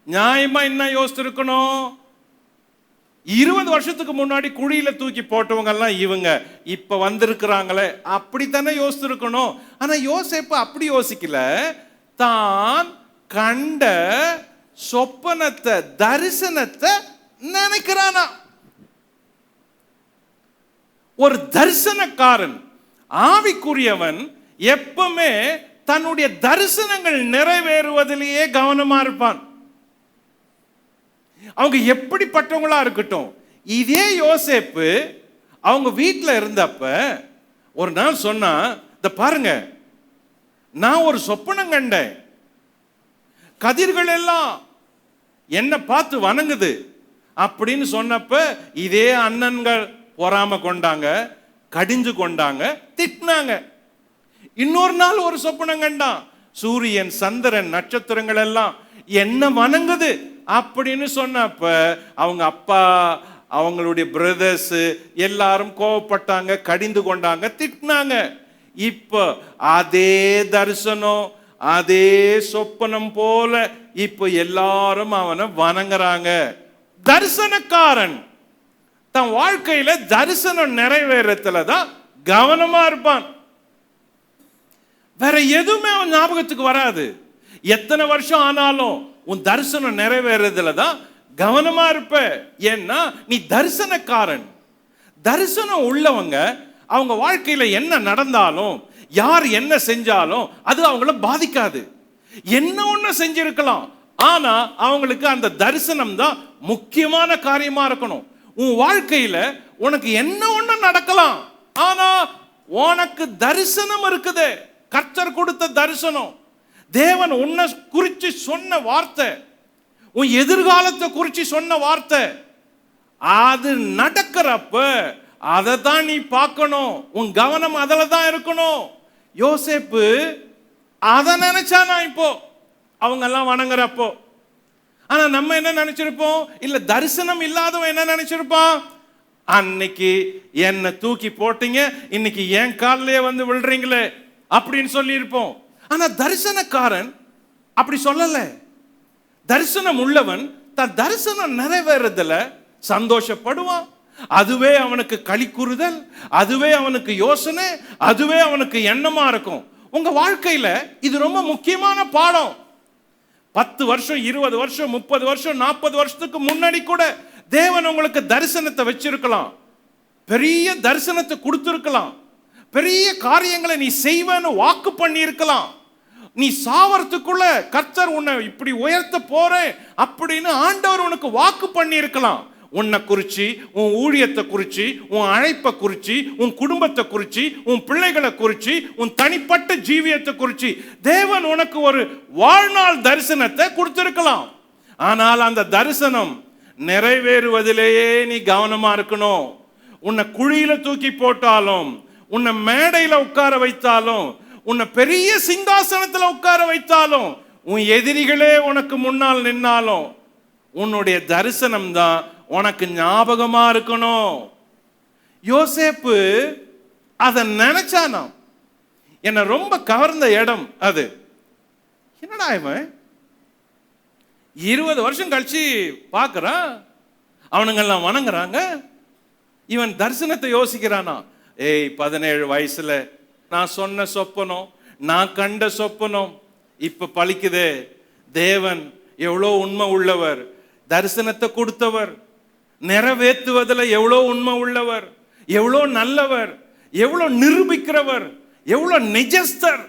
நியாயமா என்ன யோசிச்சிருக்கணும்? 20 வருஷத்துக்கு முன்னாடி குழியில தூக்கி போட்டவங்க எல்லாம் இவங்க இப்ப வந்திருக்கிறாங்களே, அப்படித்தானே யோசிச்சிருக்கணும். ஆனா யோசேப்பு அப்படி யோசிக்கல. தான் கண்ட சொப்பனத்தை, தரிசனத்தை நினைக்கிறானா. ஒரு தரிசனக்காரன், ஆவிக்குரியவன் எப்பவுமே தன்னுடைய தரிசனங்கள் நிறைவேறுவதிலேயே கவனமா இருப்பான். அவங்க எப்படிப்பட்டவங்களா இருக்கட்டும். இதே யோசேப்பு அவங்க வீட்டில் இருந்தப்ப ஒரு நாள் சொன்னா, இத பாருங்க, நான் ஒரு சொப்பனம் கண்டேன், கதிர்கள் எல்லாம் என்ன பார்த்து வணங்குது அப்படின்னு சொன்னப்ப இதே அண்ணன்கள் பொறாம கொண்டாங்க, கடிஞ்சு கொண்டாங்க, திட்டினாங்க. இன்னொரு நாள் ஒரு சொப்பனம் கண்டான், சூரியன் சந்திரன் நட்சத்திரங்கள் எல்லாம் என்ன வணங்குது அப்படின்னு சொன்னப்ப அவங்க அப்பா, அவங்களுடைய பிரதர்ஸ் எல்லாரும் கோவப்பட்டாங்க, கடிந்து கொண்டாங்க, திட்டினாங்க. இப்ப அதே தரிசனம், அதே சொப்பனம் போல இப்ப எல்லாரும் அவனை வணங்குறாங்க. தரிசனக்காரன் தன் வாழ்க்கையில தரிசனம் நிறைவேறத்துல தான் கவனமா இருப்பான். வேற எதுவுமே அவன் ஞாபகத்துக்கு வராது. எத்தனை வருஷம் ஆனாலும் உன் தரிசனம் நிறைவேறதுல தான் கவனமா இருப்ப. ஏன்னா நீ தரிசனக்காரன். தரிசனம் உள்ளவங்க அவங்க வாழ்க்கையில என்ன நடந்தாலும், யார் என்ன செஞ்சாலும் அது அவங்கள பாதிக்காது. என்ன ஒண்ணு செஞ்சிருக்கலாம், ஆனா அவங்களுக்கு அந்த தரிசனம் தான் முக்கியமான காரியமா இருக்கணும். உன் வாழ்க்கையில உனக்கு என்ன ஒண்ணு நடக்கலாம், ஆனா உனக்கு தரிசனம் இருக்குது. கர்த்தர் கொடுத்த தரிசனம், தேவன் உன்னை குறிச்சு சொன்ன வார்த்தை, உன் எதிர்காலத்தை குறிச்சு சொன்ன வார்த்தை, அது நடக்கிறப்ப அதை தான் நீ பார்க்கணும். உன் கவனம் அதில் தான் இருக்கணும். யோசேப்பு அதை நினைச்சானா இப்போ அவங்க எல்லாம் வணங்குறப்போ. ஆனா நம்ம என்ன நினைச்சிருப்போம்? இல்ல, தரிசனம் இல்லாதவன் என்ன நினைச்சிருப்பான்? அன்னைக்கு என்ன தூக்கி போட்டீங்க, இன்னைக்கு என் காலிலே வந்து விழுறீங்களே அப்படின்னு சொல்லி இருப்போம். ஆனா தரிசனக்காரன் அப்படி சொல்லல. தரிசனம் உள்ளவன் தன் தரிசனம் நிறைவேறதுல சந்தோஷப்படுவான். அதுவே அவனுக்கு களி கூறுதல், அதுவே அவனுக்கு யோசனை, அதுவே அவனுக்கு எண்ணமா இருக்கும். உங்க வாழ்க்கையில இது ரொம்ப முக்கியமான பாடம். 10 வருஷம், 20 வருஷம், 30 வருஷம், 40 வருஷத்துக்கு முன்னாடி கூட தேவன் உங்களுக்கு தரிசனத்தை வச்சிருக்கலாம், பெரிய தரிசனத்தை கொடுத்திருக்கலாம், பெரிய காரியங்களை நீ செய்வேன்னு வாக்கு பண்ணி இருக்கலாம். நீ சாவறதுக்குள்ள கர்த்தர் உன்னை இப்படி உயர்த்த போறேன் அப்படின்னு ஆண்டவர் உனக்கு வாக்கு பண்ணி இருக்கலாம். உன்னை குறிச்சு, உன் ஊழியத்தை குறிச்சு, உன் அழைப்பை குறிச்சு, உன் குடும்பத்தை குறிச்சு, உன் பிள்ளைகளை குறிச்சு, உன் தனிப்பட்ட ஜீவியத்தை குறிச்சு தேவன் உனக்கு ஒரு வாழ்நாள் தரிசனத்தை கொடுத்திருக்கலாம். ஆனால் அந்த தரிசனம் நிறைவேறுவதிலேயே நீ கவனமா இருக்கணும். உன்னை குழியில தூக்கி போட்டாலும், உன்னை மேடையில உட்கார வைத்தாலும், உன்னை பெரிய சிங்காசனத்துல உட்கார வைத்தாலும், உன் எதிரிகளே உனக்கு முன்னால் நின்னாலும், உன்னுடைய தரிசனம் தான் உனக்கு ஞாபகமா இருக்கணும். யோசேப்பு அதை நினைச்சானா. என்ன ரொம்ப கவர்ந்த இடம் அது. என்னடா இவன் 20 வருஷம் கழிச்சு பார்க்கறான், அவனுங்கெல்லாம் வணங்குறாங்க, இவன் தரிசனத்தை யோசிக்கிறானா. 17 வயசுல நான் சொன்ன சொப்பனம், நான் கண்ட சொப்பனம் இப்ப பலிக்குதே. தேவன் எவ்வளோ உண்மை உள்ளவர், தரிசனத்தை கொடுத்தவர், நிறைவேற்றுவதில் எவ்வளோ உண்மை உள்ளவர், எவ்வளோ நல்லவர், எவ்வளோ நிரூபிக்கிறவர், எவ்வளோ நிஜஸ்தர்.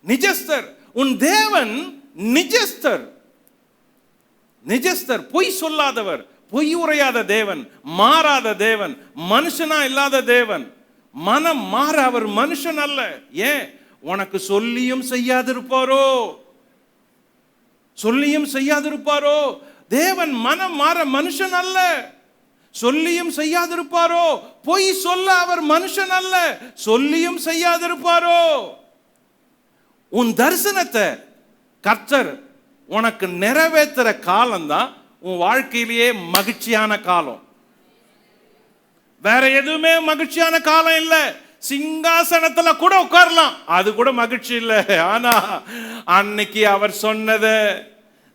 நிஜஸ்தர் உன் தேவன், நிஜஸ்தர். நிஜஸ்தர் பொய் சொல்லாதவர், பொய் உரையாத தேவன், மாறாத தேவன், மனுஷனா இல்லாத தேவன். மனம் மாற அவர் மனுஷன் அல்ல. ஏன்? உனக்கு சொல்லியும் செய்யாதிருப்பாரோ, சொல்லியும் செய்யாதிருப்பாரோ. தேவன் மனம் மாற மனுஷன் அல்ல, சொல்லியும் செய்யாதிருப்பாரோ. பொய் சொல்ல அவர் மனுஷன் அல்ல, சொல்லியும் செய்யாதிருப்பாரோ. உன் தரிசனத்தை கர்த்தர் உனக்கு நிறைவேற்றுற காலம்தான் உன் வாழ்க்கையிலேயே மகிழ்ச்சியான காலம். வேற எதுவுமே மகிழ்ச்சியான காலம் இல்ல. சிங்காசனத்துல கூட உட்காரலாம், அது கூட மகிழ்ச்சி இல்ல. ஆனா அன்னைக்கு அவர் சொன்னதை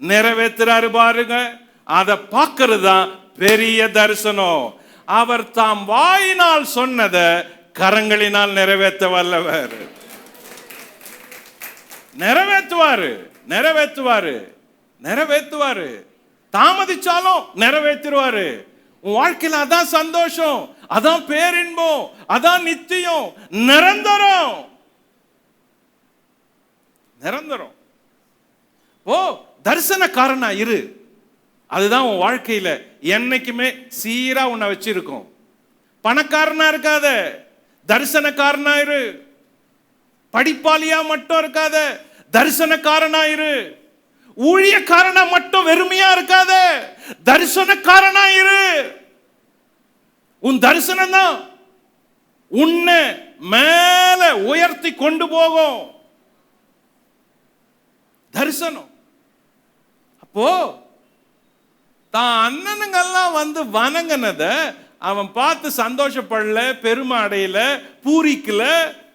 நிறைவேற்றுறாரு பாருங்க, அதை பார்க்கறது தான் பெரிய தரிசனம். அவர் தாம் வாயினால் சொன்னதை கரங்களினால் நிறைவேற்ற வல்லவர். நிறைவேற்றுவாரு, நிறைவேற்றுவாரு, நிறைவேற்றுவாரு. தாமதிச்சாலும் நிறைவேற்றுவாரு. உன் வாழ்க்கையில அதான் சந்தோஷம், அதான் பேரின்பம், அதான் நித்தியம், நிரந்தரம். நிரந்தரம். ஓ, தரிசனக்காரனா இரு. அதுதான் உன் வாழ்க்கையில என்னைக்குமே சீரா உன்னை வச்சிருக்கும். பணக்காரனா இருக்காத, தரிசனக்காரனா இரு. படிப்பாளியா மட்டும் இருக்காத, தரிசனக்காரனா இரு. ஊழியக்காரனா மட்டும் வெறுமையா இருக்காத, தரிசனக்காரனா இரு. உன் தரிசனம் தான் உன்னை மேல உயர்த்தி கொண்டு போகும். தரிசனம். அப்போ தான் அண்ணனுங்கெல்லாம் வந்து வணங்கினத அவன் பார்த்து சந்தோஷப்படல, பெருமை அடையல, பூரிக்கல.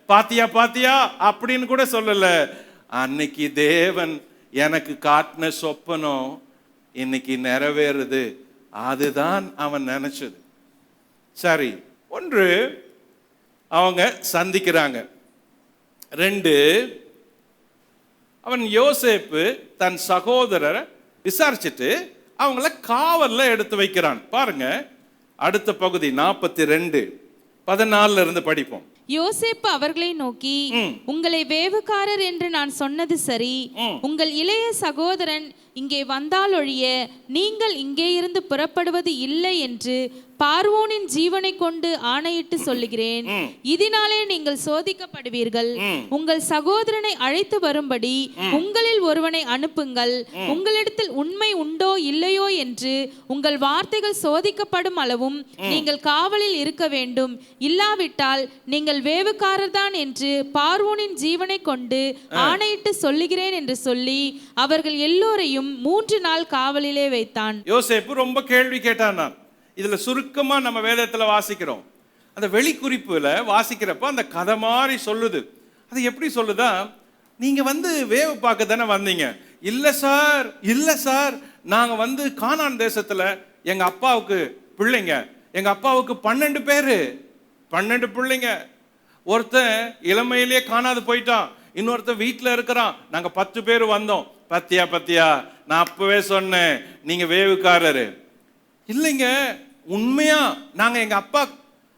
பாத்தியா பாத்தியா அப்படின்னு கூட சொல்லல. அன்னைக்கு தேவன் எனக்கு காட்டின சொப்பனம் இன்னைக்கு நிறைவேறுது, அதுதான் அவன் நினைச்சது. சரி, ஒன்று அவங்க சந்திக்கிறாங்க. 2, அவன் யோசேப்பு தன் சகோதரரை விசாரிச்சுட்டு அவங்கள காவல்ல எடுத்து வைக்கிறான். பாருங்க, அடுத்த பகுதி 42:14 இருந்து படிப்போம். யோசேப்பு அவர்களை நோக்கி, உங்களை வேவுகாரர் என்று நான் சொன்னது சரி. உங்கள் இளைய சகோதரன் இங்கே வந்தாலொழிய நீங்கள் இங்கே இருந்து புறப்படுவது இல்லை என்று பார்வோனின் ஜீவனை கொண்டு ஆணையிட்டு சொல்லுகிறேன். இதனாலே நீங்கள் சோதிக்கப்படுவீர்கள். உங்கள் சகோதரனை அழைத்து வரும்படி உங்களில் ஒருவனை அனுப்புங்கள். உங்களிடத்தில் உண்மை உண்டோ இல்லையோ என்று உங்கள் வார்த்தைகள் சோதிக்கப்படும் அளவும் நீங்கள் காவலில் இருக்க வேண்டும். இல்லாவிட்டால் நீங்கள் வேவுக்காரர் தான் என்று பார்வோனின் ஜீவனை கொண்டு ஆணையிட்டு சொல்லுகிறேன் என்று சொல்லி அவர்கள் எல்லோரையும் 3 நாள் காவலிலே வைத்தான். யோசேப்பு ரொம்ப கேள்வி கேட்டான். இதுல சுருக்கமா நம்ம வேதத்துல வாசிக்கிறோம். அந்த வெளிக்குறிப்புல வாசிக்கிறப்ப அந்த கதை மாதிரி சொல்லுது. அது எப்படி சொல்லுதா, நீங்க வந்து வேவு பார்க்க தானே வந்தீங்க. இல்ல சார், இல்ல சார், நாங்க வந்து கானான் தேசத்துல எங்க அப்பாவுக்கு பிள்ளைங்க, எங்க அப்பாவுக்கு 12 பேரு, 12 பிள்ளைங்க. ஒருத்தன் இளமையிலேயே காணாது போயிட்டான், இன்னொருத்தன் வீட்டுல இருக்கிறான். நாங்க 10 பேர் வந்தோம். பத்தியா பத்தியா, நான் அப்பவே சொன்னேன் நீங்க வேவுக்காரரு. இல்லைங்க, உண்மையா நாங்க எங்க அப்பா.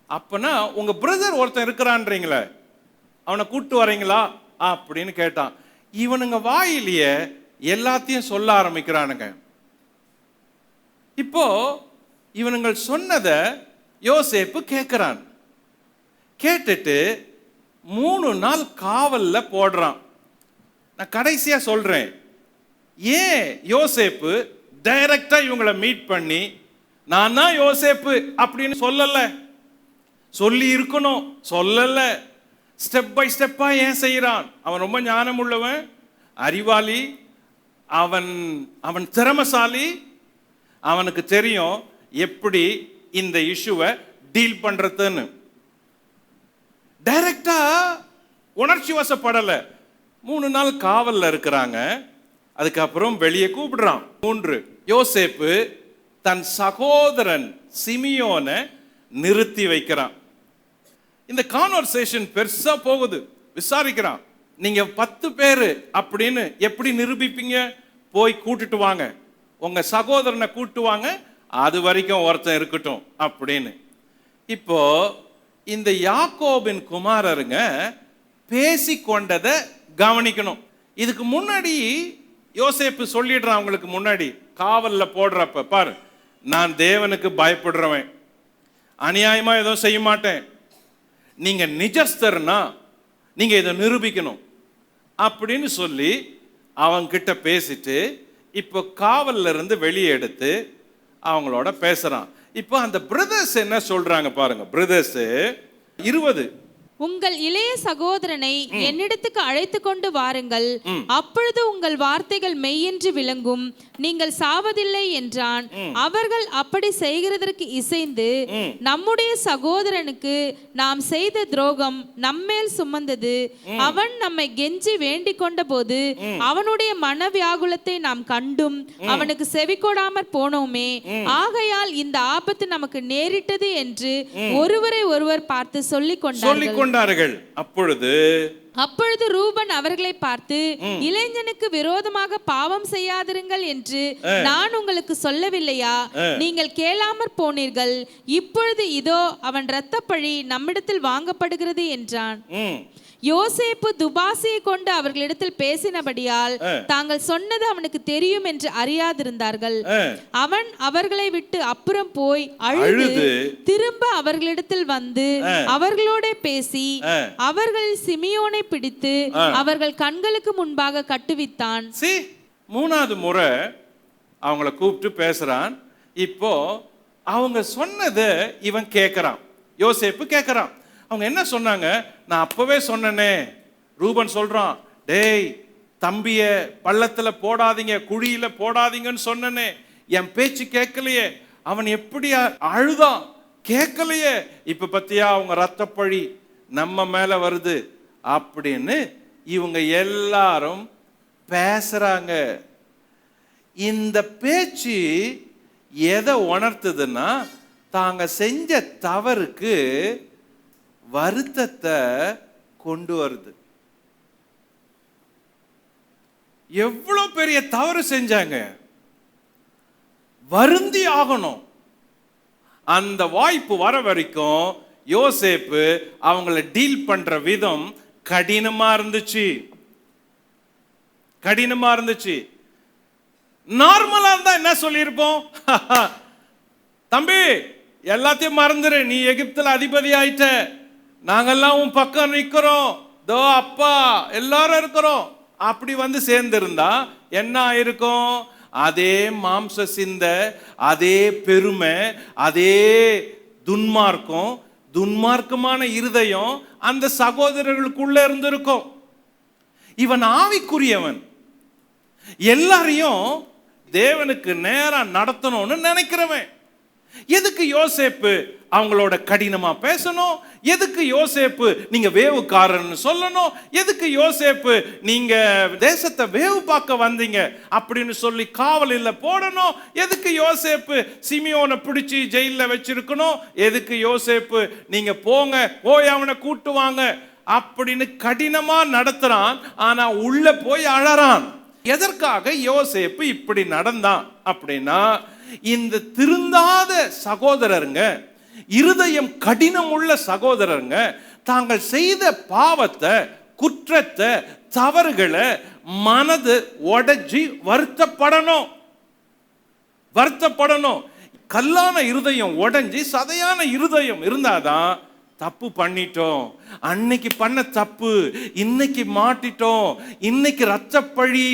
அப்பனா உங்க பிரதர் ஒருத்தன் இருக்கிறான்றீங்களே, அவனை கூட்டு வரீங்களா அப்படின்னு கேட்டான். இவனுங்க வாயிலேயே எல்லாத்தையும் சொல்ல ஆரம்பிக்கிறானுங்க. இப்போ இவனுங்கள் சொன்னதை யோசேப்பு கேட்கிறான். கேட்டுட்டு 3 நாள் காவல்ல போடுறான். நான் கடைசியா சொல்றேன், ஏன் யோசேப்பு டைரக்டா இவங்களை மீட் பண்ணி நான் தான் யோசேப்பு அப்படின்னு சொல்லல? சொல்லி இருக்கணும், சொல்லல. ஸ்டெப் பை ஸ்டெப்பா ஏன் செய்யறான்? அவன் ரொம்ப ஞானம் உள்ளவன், அறிவாளி, அவன் திறமசாலி. அவனுக்கு தெரியும் எப்படி இந்த இஷ்யூவை டீல் பண்றதுன்னு. டைரக்டா உணர்ச்சி வசப்படல. 3 நாள் காவல்ல இருக்கிறாங்க. அதுக்கப்புறம் வெளியே கூப்பிடுறான். 3, யோசேப்பு தன் சகோதரன் சிமியோனை நிறுத்தி வைக்கிறான். இந்த கான்வர்சேஷன் பெருசா போகுது. விசாரிக்கிறான், நீங்க 10 பேரு அப்படின்னு எப்படி நிரூபிப்பீங்க? போய் கூட்டிட்டு வாங்க, உங்க சகோதரனை கூட்டு வாங்க, அது வரைக்கும் ஒருத்தன் இருக்கட்டும் அப்படின்னு. இப்போ இந்த யாக்கோபின் குமாரருங்க பேசி கொண்டதை கவனிக்கணும். இதுக்கு முன்னாடி யோசேப்பு சொல்லிடுறான் அவங்களுக்கு முன்னாடி காவல்ல போடுறப்ப, பாரு, நான் தேவனுக்கு பயப்படுறவன், அநியாயமா எதுவும் செய்ய மாட்டேன், நீங்க நிஜஸ்தர்னா நீங்க இதை நிரூபிக்கணும் அப்படின்னு சொல்லி அவங்க கிட்ட பேசிட்டு இப்போ காவல்ல இருந்து வெளியே எடுத்து அவங்களோட பேசுறான். இப்போ அந்த பிரதர்ஸ் என்ன சொல்றாங்க பாருங்க. பிரதர்ஸ் 20, உங்கள் இளைய சகோதரனை என்னிடத்துக்கு அழைத்து கொண்டு வாருங்கள், அப்பொழுது உங்கள் வார்த்தைகள் மெய்யென்று விளங்கும், நீங்கள் சாவதில்லை என்றான். அவர்கள் அப்படி செய்கிறதற்கு இசைந்து, நம்முடைய சகோதரனுக்கு நாம் செய்த துரோகம் நம்மேல் சுமந்தது, அவன் நம்மை கெஞ்சி வேண்டிக் கொண்ட போது அவனுடைய மனவியாகுலத்தை நாம் கண்டும் அவனுக்கு செவிகொடாமற் போனோமே, ஆகையால் இந்த ஆபத்து நமக்கு நேரிட்டது என்று ஒருவரை ஒருவர் பார்த்து சொல்லிக் கொண்டார்கள். அப்பொழுது அப்பொழுது ரூபன் அவர்களை பார்த்து, இளைஞனுக்கு விரோதமாக பாவம் செய்யாதிருங்கள் என்று நான் உங்களுக்கு சொல்லவில்லையா? நீங்கள் கேளாமற் போனீர்கள். இப்பொழுது இதோ அவன் இரத்தப்பழி நம்மிடத்தில் வாங்கப்படுகிறது என்றான். யோசேப்பு துபாசியை கொண்டு அவர்களிடத்தில் பேசினபடியால் தாங்கள் சொன்னது அவனுக்கு தெரியும் என்று அறியாதிருந்தார்கள். அவன் அவர்களை விட்டு அப்புறம் போய் அழுது திரும்ப அவர்களிடத்தில் வந்து அவர்களோட பேசி அவர்களில் சிமியோனை பிடித்து அவர்கள் கண்களுக்கு முன்பாக கட்டுவித்தான். மூணாவது முறை அவங்கள கூப்பிட்டு பேசுறான். இப்போ அவங்க சொன்னதை இவன் கேட்கறான், யோசேப்பு கேட்கறான். அவங்க என்ன சொன்னாங்க? நான் அப்பவே சொன்னனே. ரூபன் சொல்றான், டேய் தம்பிய பள்ளத்துல போடாதீங்க, குழியில போடாதீங்கன்னு சொன்னனே, என் பேச்சு கேட்கலையே. அவன் எப்படி அழுதான், கேட்கலையே. இப்ப பத்தியா அவங்க ரத்தப்பழி நம்ம மேல வருது அப்படின்னு இவங்க எல்லாரும் பேசுறாங்க. இந்த பேச்சு எதை உணர்த்துதுன்னா, தாங்க செஞ்ச தவறுக்கு வருத்தத்தை கொண்டு வருது. எவ்வளவு பெரிய தவறு செஞ்சாங்க, வருந்தி ஆகணும். அந்த வாய்ப்பு வர வரைக்கும் யோசேப்பு அவங்கள டீல் பண்ற விதம் கடினமா இருந்துச்சு. நார்மலா இருந்தா என்ன சொல்லியிருப்போம்? தம்பி எல்லாத்தையும் மறந்துரு, நீ எகிப்துல அதிபதி ஆயிட்ட, நாங்கெல்லாம் உன் பக்கம் நிக்கிறோம், தோ அப்பா எல்லாரும் இருக்கிறோம். அப்படி வந்து சேர்ந்திருந்தா என்ன ஆயிருக்கும்? அதே மாம்ச சிந்த, அதே பெருமை, அதே துன்மார்க்கமான இருதயம் அந்த சகோதரர்களுக்குள்ள இருந்திருக்கும். இவன் ஆவிக்குரியவன், எல்லாரையும் தேவனுக்கு நேரா நடத்தணும்னு நினைக்கிறவன். எதுக்கு யோசேப்பு அவங்களோட கடினமா பேசணும்? எதுக்கு யோசேப்பு நீங்க வேவுக்காரன்னு சொல்லணும்? எதுக்கு யோசேப்பு நீங்க தேசத்தை வேவு பார்க்க வந்தீங்க அப்படின்னு சொல்லி காவலில் போடணும்? எதுக்கு யோசேப்பு சிமியோனை பிடிச்சி ஜெயில வச்சிருக்கணும்? எதுக்கு யோசேப்பு நீங்க போங்க, போய் அவனை கூட்டு வாங்க அப்படின்னு கடினமா நடத்துறான், ஆனா உள்ள போய் அழறான். எதற்காக யோசேப்பு இப்படி நடந்தான் அப்படின்னா, இந்த திருந்தாத சகோதரருங்க, இருதயம் கடினம் உள்ள சகோதரருங்க, தாங்கள் செய்த பாவத்தை, குற்றத்தை, தவறுகளை மனது உடைஞ்சி வருத்தப்படணும். கல்லான இருதயம் உடைஞ்சி சதையான இருதயம் இருந்தாதான், தப்பு பண்ணிட்டோம், அன்னைக்கு பண்ண தப்பு, இன்னைக்கு மாட்டிட்டோம், இன்னைக்கு ரத்தப்பழி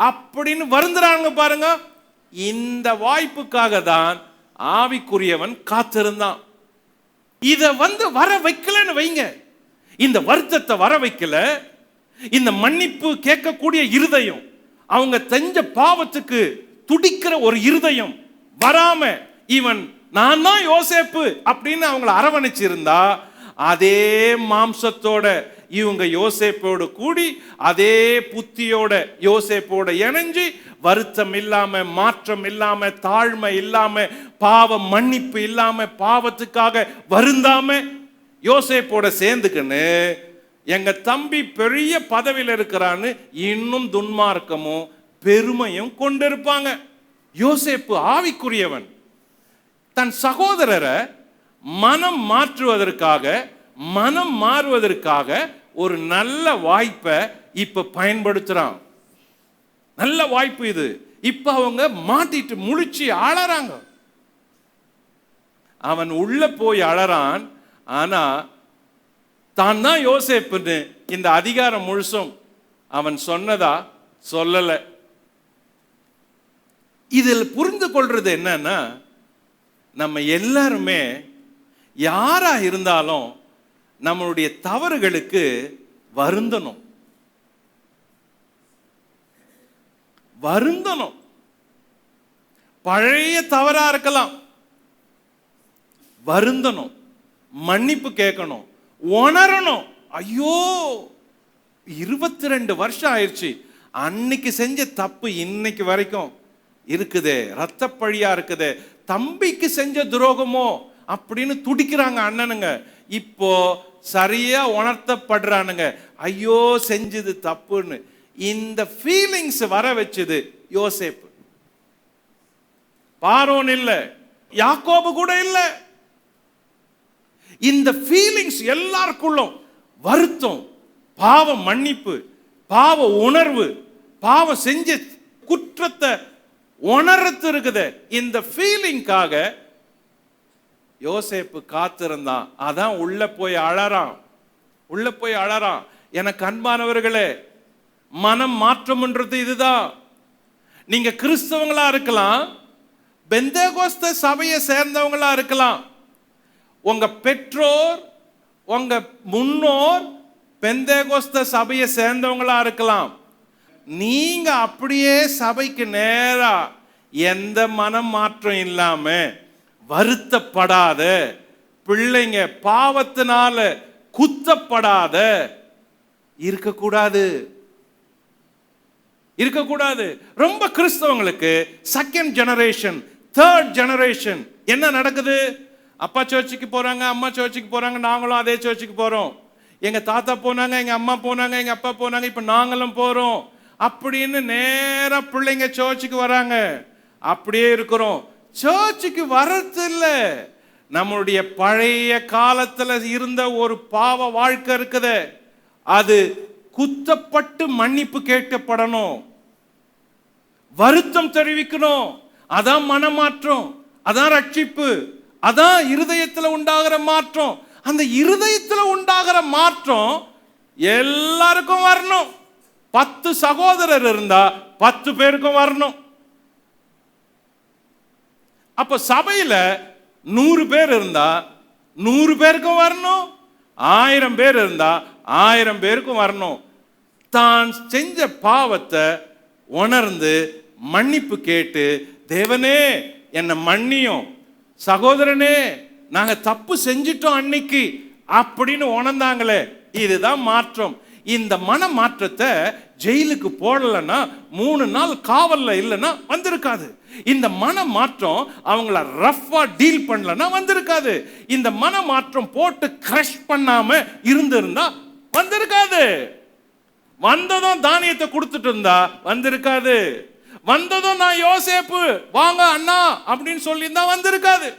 அப்படின்னு வருந்துறாங்க பாருங்க. இந்த வாய்ப்புக்காக தான் ஆவிக்குரியவன் காத்திருந்தான். இத வர வைக்கலன்னு வைங்க, இந்த வருத்தத்தை வர வைக்கல, இந்த மன்னிப்பு கேட்கக்கூடிய இருதயம், அவங்க செஞ்ச பாவத்துக்கு துடிக்கிற ஒரு இருதயம் வராம இவன் நான் தான் யோசேப்பு அப்படின்னு அவங்களை அரவணைச்சிருந்தா, அதே மாம்சத்தோட இவங்க யோசேப்போடு கூடி, அதே புத்தியோட யோசேப்போட இணைஞ்சு, வருத்தம் இல்லாம, மாற்றம் இல்லாம, தாழ்மை இல்லாம, பாவ மன்னிப்பு இல்லாம, பாவத்துக்காக வருந்தாம யோசேப்போட சேர்ந்துக்கின்னு எங்க தம்பி பெரிய பதவியில் இருக்கிறான்னு இன்னும் துன்மார்க்கமும் பெருமையும் கொண்டிருப்பாங்க. யோசேப்பு ஆவிக்குரியவன். தன் சகோதரரை மனம் மாறுவதற்காக ஒரு நல்ல வாய்ப்பை இப்ப பயன்படுத்துறான். நல்ல வாய்ப்பு இது. இப்ப அவங்க மாட்டிட்டு முழிச்சு அழறாங்க. அவன் உள்ள போய் அழறான். ஆனா தான் தான் யோசேப்புன்னு இந்த அதிகாரம் முழுசும் அவன் சொன்னதா சொல்லல. இதில் புரிந்து கொள்றது என்னன்னா, நம்ம எல்லாருமே யாரா இருந்தாலும் நம்மளுடைய தவறுகளுக்கு வருந்தணும். பழைய தவறா இருக்கலாம், வருந்தணும், மன்னிப்பு கேட்கணும், உணரணும். ஐயோ 22 வருஷம் ஆயிடுச்சு, அன்னைக்கு செஞ்ச தப்பு இன்னைக்கு வரைக்கும் இருக்குதே, ரத்தப்பழியா இருக்குதே, தம்பிக்கு செஞ்ச துரோகமோ அப்படின்னு துடிக்கிறாங்க அண்ணனுங்க. இப்போ சரியா உணர்த்தப்படுறானுங்க. ஐயோ செஞ்சது தப்புன்னு. இந்த ஃபீலிங்ஸ் வர வச்சது யோசேப்பு. பார்வோன் இல்ல, யாக்கோபு கூட இல்ல. இந்த ஃபீலிங்ஸ் எல்லாருக்குள்ளும் வருத்தம், பாவ மன்னிப்பு, பாவ உணர்வு, பாவம் செஞ்ச குற்றத்தை உணர்த்து இருக்குது. இந்த ஃபீலிங்காக யோசேப்பு காத்திருந்தான். அதான் உள்ள போய் அழறான், உள்ள போய் அழறான். எனக்கு அன்பானவர்களே, மனம் மாற்றம்ன்றது இதுதான். நீங்க கிறிஸ்தவங்களா இருக்கலாம், பெந்தேகோஸ்தே சபையை சேர்ந்தவங்களா இருக்கலாம், உங்க பெற்றோர் உங்க முன்னோர் பெந்தேகோஸ்தே சபையை சேர்ந்தவங்களா இருக்கலாம். நீங்க அப்படியே சபைக்கு நேரா எந்த மனம் மாற்றம் இல்லாம வருத்தப்படாத பிள்ளைங்க, பாவத்தினால குத்தப்படாத இருக்கக்கூடாது, இருக்கக்கூடாது. ரொம்ப கிறிஸ்தவங்களுக்கு செகண்ட் ஜெனரேஷன், தேர்ட் ஜெனரேஷன் என்ன நடக்குது? அப்பா சர்ச்சுக்கு போறாங்க, அம்மா சர்ச்சுக்கு போறாங்க, நாங்களும் அதே சர்ச்சுக்கு போறோம். எங்க தாத்தா போனாங்க, எங்க அம்மா போனாங்க, எங்க அப்பா போனாங்க, இப்ப நாங்களும் போறோம் அப்படின்னு நேரா பிள்ளைங்க சர்ச்சுக்கு வராங்க. அப்படியே இருக்கிறோம். சர்ச்சுக்கு வர்றது இல்ல, நம்மளுடைய பழைய காலத்துல இருந்த ஒரு பாவ வாழ்க்கை இருக்குது, அது குத்தப்பட்டு மன்னிப்பு கேட்கப்படணும், வருத்தம் தெரிவிக்கணும். அதான் மனமாற்றம், அதான் ரட்சிப்பு, அதான் இருதயத்துல உண்டாகிற மாற்றம். அந்த இருதயத்துல உண்டாகிற மாற்றம் எல்லாருக்கும் வரணும். 10 சகோதரர் இருந்தா 10 பேருக்கும் வரணும். அப்ப சபையில 100 பேர் இருந்தா 100 பேருக்கும் வரணும், 1000 பேர் இருந்தா 1000 பேருக்கும் வரணும். தான் செஞ்ச பாவத்தை உணர்ந்து மன்னிப்பு கேட்டு, தேவனே என்னை மன்னியும், சகோதரனே நாங்க தப்பு செஞ்சிட்டோம் அன்னைக்கு அப்படின்னு உணர்ந்தாங்களே, இதுதான் மாற்றம். இந்த மன மாற்றத்தை ஜெயிலுக்கு போடலன்னா, 3 நாள் காவல்ல இல்லைன்னா வந்திருக்காது. இந்த மன மாற்றம் அவங்கள ரஃபா டீல் பண்ணலன்னா வந்திருக்காது. இந்த மன மாற்றம் போட்டு கிரஷ் பண்ணாம இருந்திருந்தா வந்திருக்காது. வந்ததும் தானியத்தை கொடுத்துட்டு இருந்தா வந்திருக்காது. வந்ததும் நான் யோசேப்பு வாங்க அண்ணா அப்படின்னு சொல்லியிருந்தா வந்திருக்காது.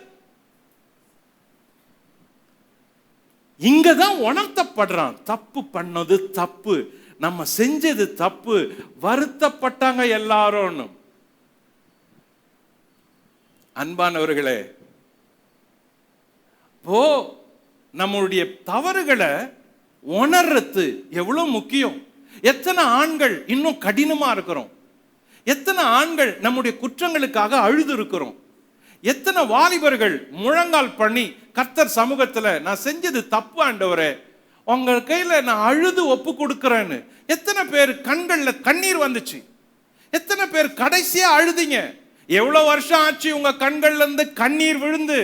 இங்கதான் உணர்த்தப்படுறான், தப்பு பண்ணது தப்பு, நம்ம செஞ்சது தப்பு, வருத்தப்பட்டாங்க எல்லாரும். அன்பானவர்களே, நம்மளுடைய தவறுகளை உணர்றது எவ்வளவு முக்கியம். எத்தனை ஆண்கள் இன்னும் கடினமா இருக்கிறோம், எத்தனை ஆண்கள் நம்முடைய குற்றங்களுக்காக அழுது இருக்கிறோம், எத்தனை வாலிபர்கள் முழங்கால் பண்ணி கர்த்தர் சமூகத்துல நான் செஞ்சது தப்பு ஆண்டவரே, உங்க கையில நான் அழுது ஒப்பு கொடுக்கிறேன்னு. எத்தனை பேர் கண்கள்ல கண்ணீர் வந்துச்சு, எத்தனை பேர் கடைசியா அழுதிங்க, எவ்வளவு வருஷம் ஆச்சு உங்க கண்கள்ல இருந்து கண்ணீர் விழுந்து.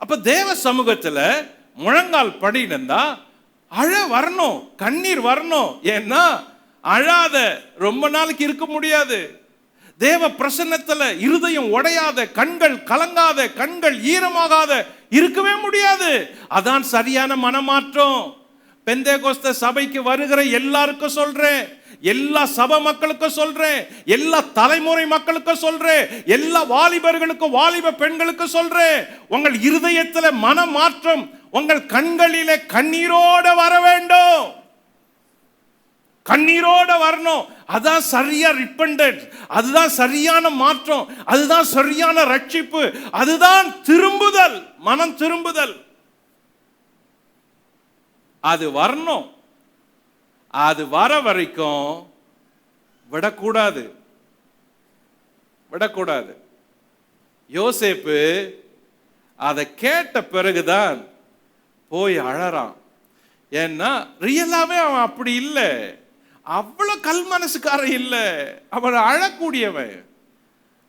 அப்ப தேவ சமூகத்துல முழங்கால் படினா அழ வரணும், கண்ணீர் வரணும். ஏன்னா அழாத ரொம்ப நாளைக்கு இருக்க முடியாது. தேவ பிரசன்னத்துல இருதயம் உடையாத, கண்கள் கலங்காத, கண்கள் ஈரமாகாத இருக்கவே முடியாது. அதான் சரியான மனமாற்றம். பெந்தேகோஸ்தே சபைக்கு வருகிற எல்லாருக்கும் சொல்றேன், எல்லா சபை மக்களுக்கும் சொல்றேன், எல்லா தலைமுறை மக்களுக்கும் சொல்றேன், எல்லா வாலிபர்களுக்கும் வாலிப பெண்களுக்கும் சொல்றேன், உங்கள் இருதயத்துல மனமாற்றம் உங்கள் கண்களிலே கண்ணீரோட வர வேண்டும், கண்ணீரோட வரணும். அதான் சரியா ரிப்பெண்டன்ஸ், அதுதான் சரியான மாற்றம், அதுதான் சரியான ரட்சிப்பு, அதுதான் திரும்புதல், மனம் திரும்புதல். அது வரணும். அது வர வரைக்கும் விடக்கூடாது, விடக்கூடாது. யோசேப்பு அதை கேட்ட பிறகுதான் போய் அழறான். ஏன்னா ரியலாவே அவன் அப்படி இல்லை, அவ்வளவு கல் மனசுக்காரன் இல்லை, அவன் அழக்கூடியவன்.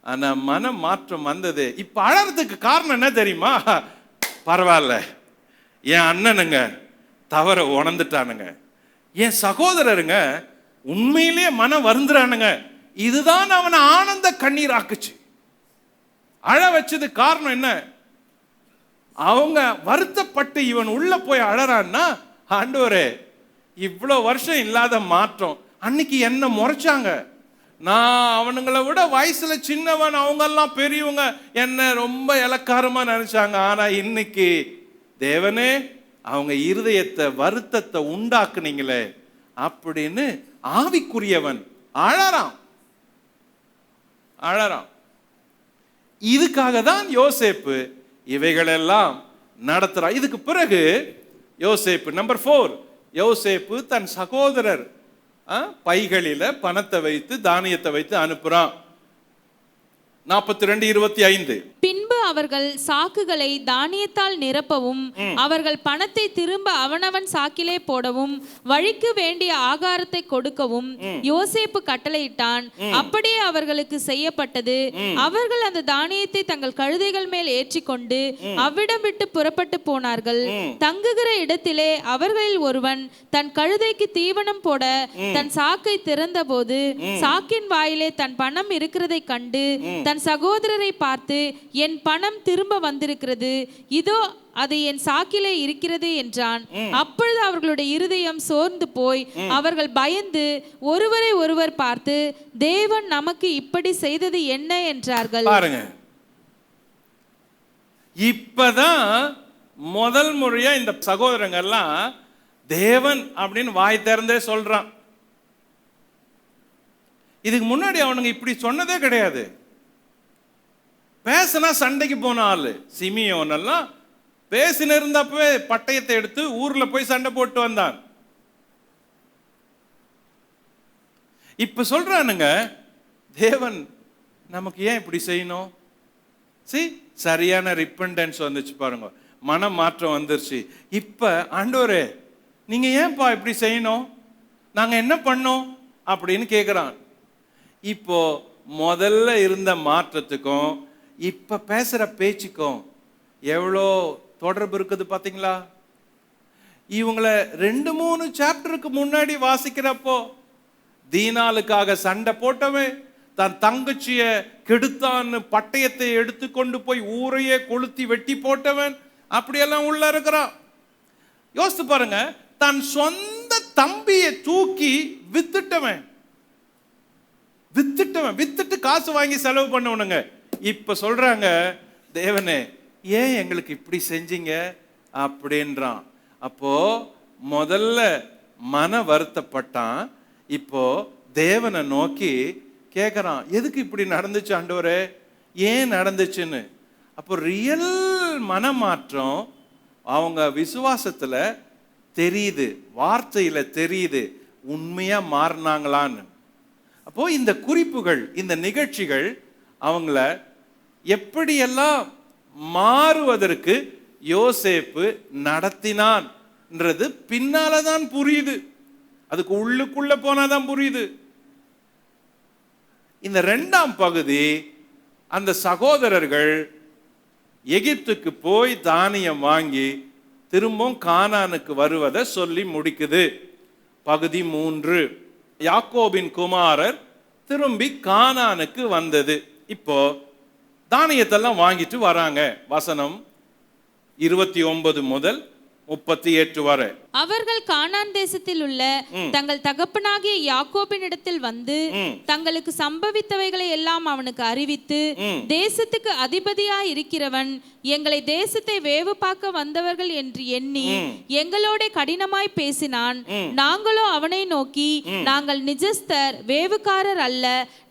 ஆனா மன மாற்றம் வந்தது. இப்ப அழறதுக்கு காரணம் என்ன தெரியுமா? பரவாயில்ல, என் அண்ணனுங்க தவற உணர்ந்துட்டானுங்க, என் சகோதரருங்க உண்மையிலேயே மனம் வருந்துறானுங்க. இதுதான் அவனை ஆனந்த கண்ணீர் ஆக்குச்சு, அழ வச்சது. காரணம் என்ன? அவங்க வருத்தப்பட்டு இவன் உள்ள போய் அழறான்னா, ஆண்டவரே இவ்வளோ வருஷம் இல்லாத மாற்றம். அன்னைக்கு என்ன முறைச்சாங்க, நான் அவனுங்களை விட வயசுல சின்னவன், அவங்கெல்லாம் பெரியவங்க, என்ன ரொம்ப இலக்காரமா நினைச்சாங்க. ஆனா இன்னைக்கு தேவனே அவங்க இருதயத்தை வருத்தத்தை உண்டாக்குனீங்களே அப்படின்னு ஆவிக்குரியவன் அழறான். இதுக்காக தான் யோசேப்பு இவைகளெல்லாம் நடத்துறான். இதுக்கு பிறகு யோசேப்பு நம்பர் 4, யோசேப்பு தன் சகோதரர் பைகளில பணத்தை வைத்து தானியத்தை வைத்து அனுப்புறான். 42:25. பின்பு அவர்கள் சாக்குகளை தானியத்தால் நிரப்பவும் அவர்கள் பணத்தை திரும்ப அவனவன் சாக்கிலே போடவும் வழிக்கு வேண்டிய ஆகாரத்தை கொடுக்கவும் யோசேப்பு கட்டளையிட்டான். அப்படியே அவர்களுக்கு செய்யப்பட்டது. அவர்கள் அந்த தானியத்தை தங்கள் கழுதைகள் மேல் ஏற்றிக்கொண்டு அவ்விடம் விட்டு புறப்பட்டு போனார்கள். தங்குகிற இடத்திலே அவர்களில் ஒருவன் தன் கழுதைக்கு தீவனம் போட தன் சாக்கை திறந்தபோது சாக்கின் வாயிலே தன் பணம் இருக்கிறதை கண்டு தன் சகோதரரை பார்த்து, என் பணம் திரும்ப வந்திருக்கிறது, இதோ அது என் சாக்கிலே இருக்கிறது என்றான். அப்பொழுது அவர்களுடைய இருதயம் சோர்ந்து போய் அவர்கள் பயந்து ஒருவரை ஒருவர் பார்த்து, தேவன் நமக்கு இப்படி செய்தது என்ன என்றார்கள். பாருங்க, இப்பதான் முதல் முறையா இந்த சகோதரங்கெல்லாம் தேவன் அப்படின்னு வாய் திறந்தே சொல்றான். இதுக்கு முன்னாடி அவனுங்க இப்படி சொன்னதே கிடையாது. பேசினா சண்டைக்கு போன ஆளு சிமியோன் எல்லாம் பேசின இருந்தப்பவே பட்டயத்தை எடுத்து ஊர்ல போய் சண்டை போட்டு வந்தான். இப்ப சொல்றானுங்க, தேவன் நமக்கு ஏன் இப்படி செய்யணும்? சரியான ரிப்பெண்டன்ஸ் வந்துச்சு பாருங்க, மன மாற்றம் வந்துருச்சு. இப்ப ஆண்டவரே நீங்க ஏன்பா இப்படி செய்யணும், நாங்க என்ன பண்ணோம் அப்படின்னு கேட்கிறான். இப்போ முதல்ல இருந்த மாற்றத்துக்கும் இப்ப பேசுற பேச்சுக்கும் எவ்வளோ தொடர்பு இருக்குது பாத்தீங்களா? இவங்களை 2-3 சாப்டருக்கு முன்னாடி வாசிக்கிறப்போ தீனாலுக்காக சண்டை போட்டவன், தன் தங்கச்சிய கெடுத்தான்னு பட்டயத்தை எடுத்து கொண்டு போய் ஊரையே கொளுத்தி வெட்டி போட்டவன், அப்படியெல்லாம் உள்ள இருக்கிறான். யோசித்து பாருங்க, தன் சொந்த தம்பியை தூக்கி வித்துட்டு காசு வாங்கி செலவு பண்ணவனுங்க இப்ப சொல்றாங்க, தேவனே ஏன் எங்களுக்கு இப்படி செஞ்சீங்க அப்படின்றான். அப்போ முதல்ல மன வருத்தப்பட்டான், இப்போ தேவனை நோக்கி கேட்கறான், எதுக்கு இப்படி நடந்துச்சு ஆண்டவரே, ஏன் நடந்துச்சுன்னு. அப்போ ரியல் மனமாற்றம் அவங்க விசுவாசத்துல தெரியுது, வார்த்தையில தெரியுது, உண்மையா மாறினாங்களான்னு. அப்போ இந்த குறிப்புகள், இந்த நிகழ்ச்சிகள் அவங்கள எப்படியெல்லாம் மாறுவதற்கு யோசேப்பு நடத்தினான்ன்றது பின்னாலதான் புரியுது. அதுக்கு உள்ளுக்குள்ள போனாதான் புரியுது. இந்த 2ஆம் பகுதி அந்த சகோதரர்கள் எகிப்துக்கு போய் தானியம் வாங்கி திரும்பவும் கானானுக்கு வருவதை சொல்லி முடிக்குது. பகுதி 3, யாக்கோபின் குமாரர் திரும்பி கானானுக்கு வந்தது. இப்போ தானியத்தெல்லாம் வாங்கிட்டு வராங்க. வசனம் 29 முதல் 38 வரை. அவர்கள் கானான் தேசத்தில் உள்ள தங்கள் தகப்பனாகிய யாக்கோபினிடத்தில் வந்து தங்களுக்கு சம்பவித்தவைகளை எல்லாம் அவனுக்கு அறிவித்து, தேசத்துக்கு அதிபதியாய் இருக்கிறவன் எங்களை தேசத்தை வேவு பார்க்க வந்தவர்கள் என்று எண்ணி எங்களோட கடினமாய் பேசினான். நாங்களோ அவனை நோக்கி, நாங்கள் நிஜஸ்தர், வேவுக்காரர் அல்ல.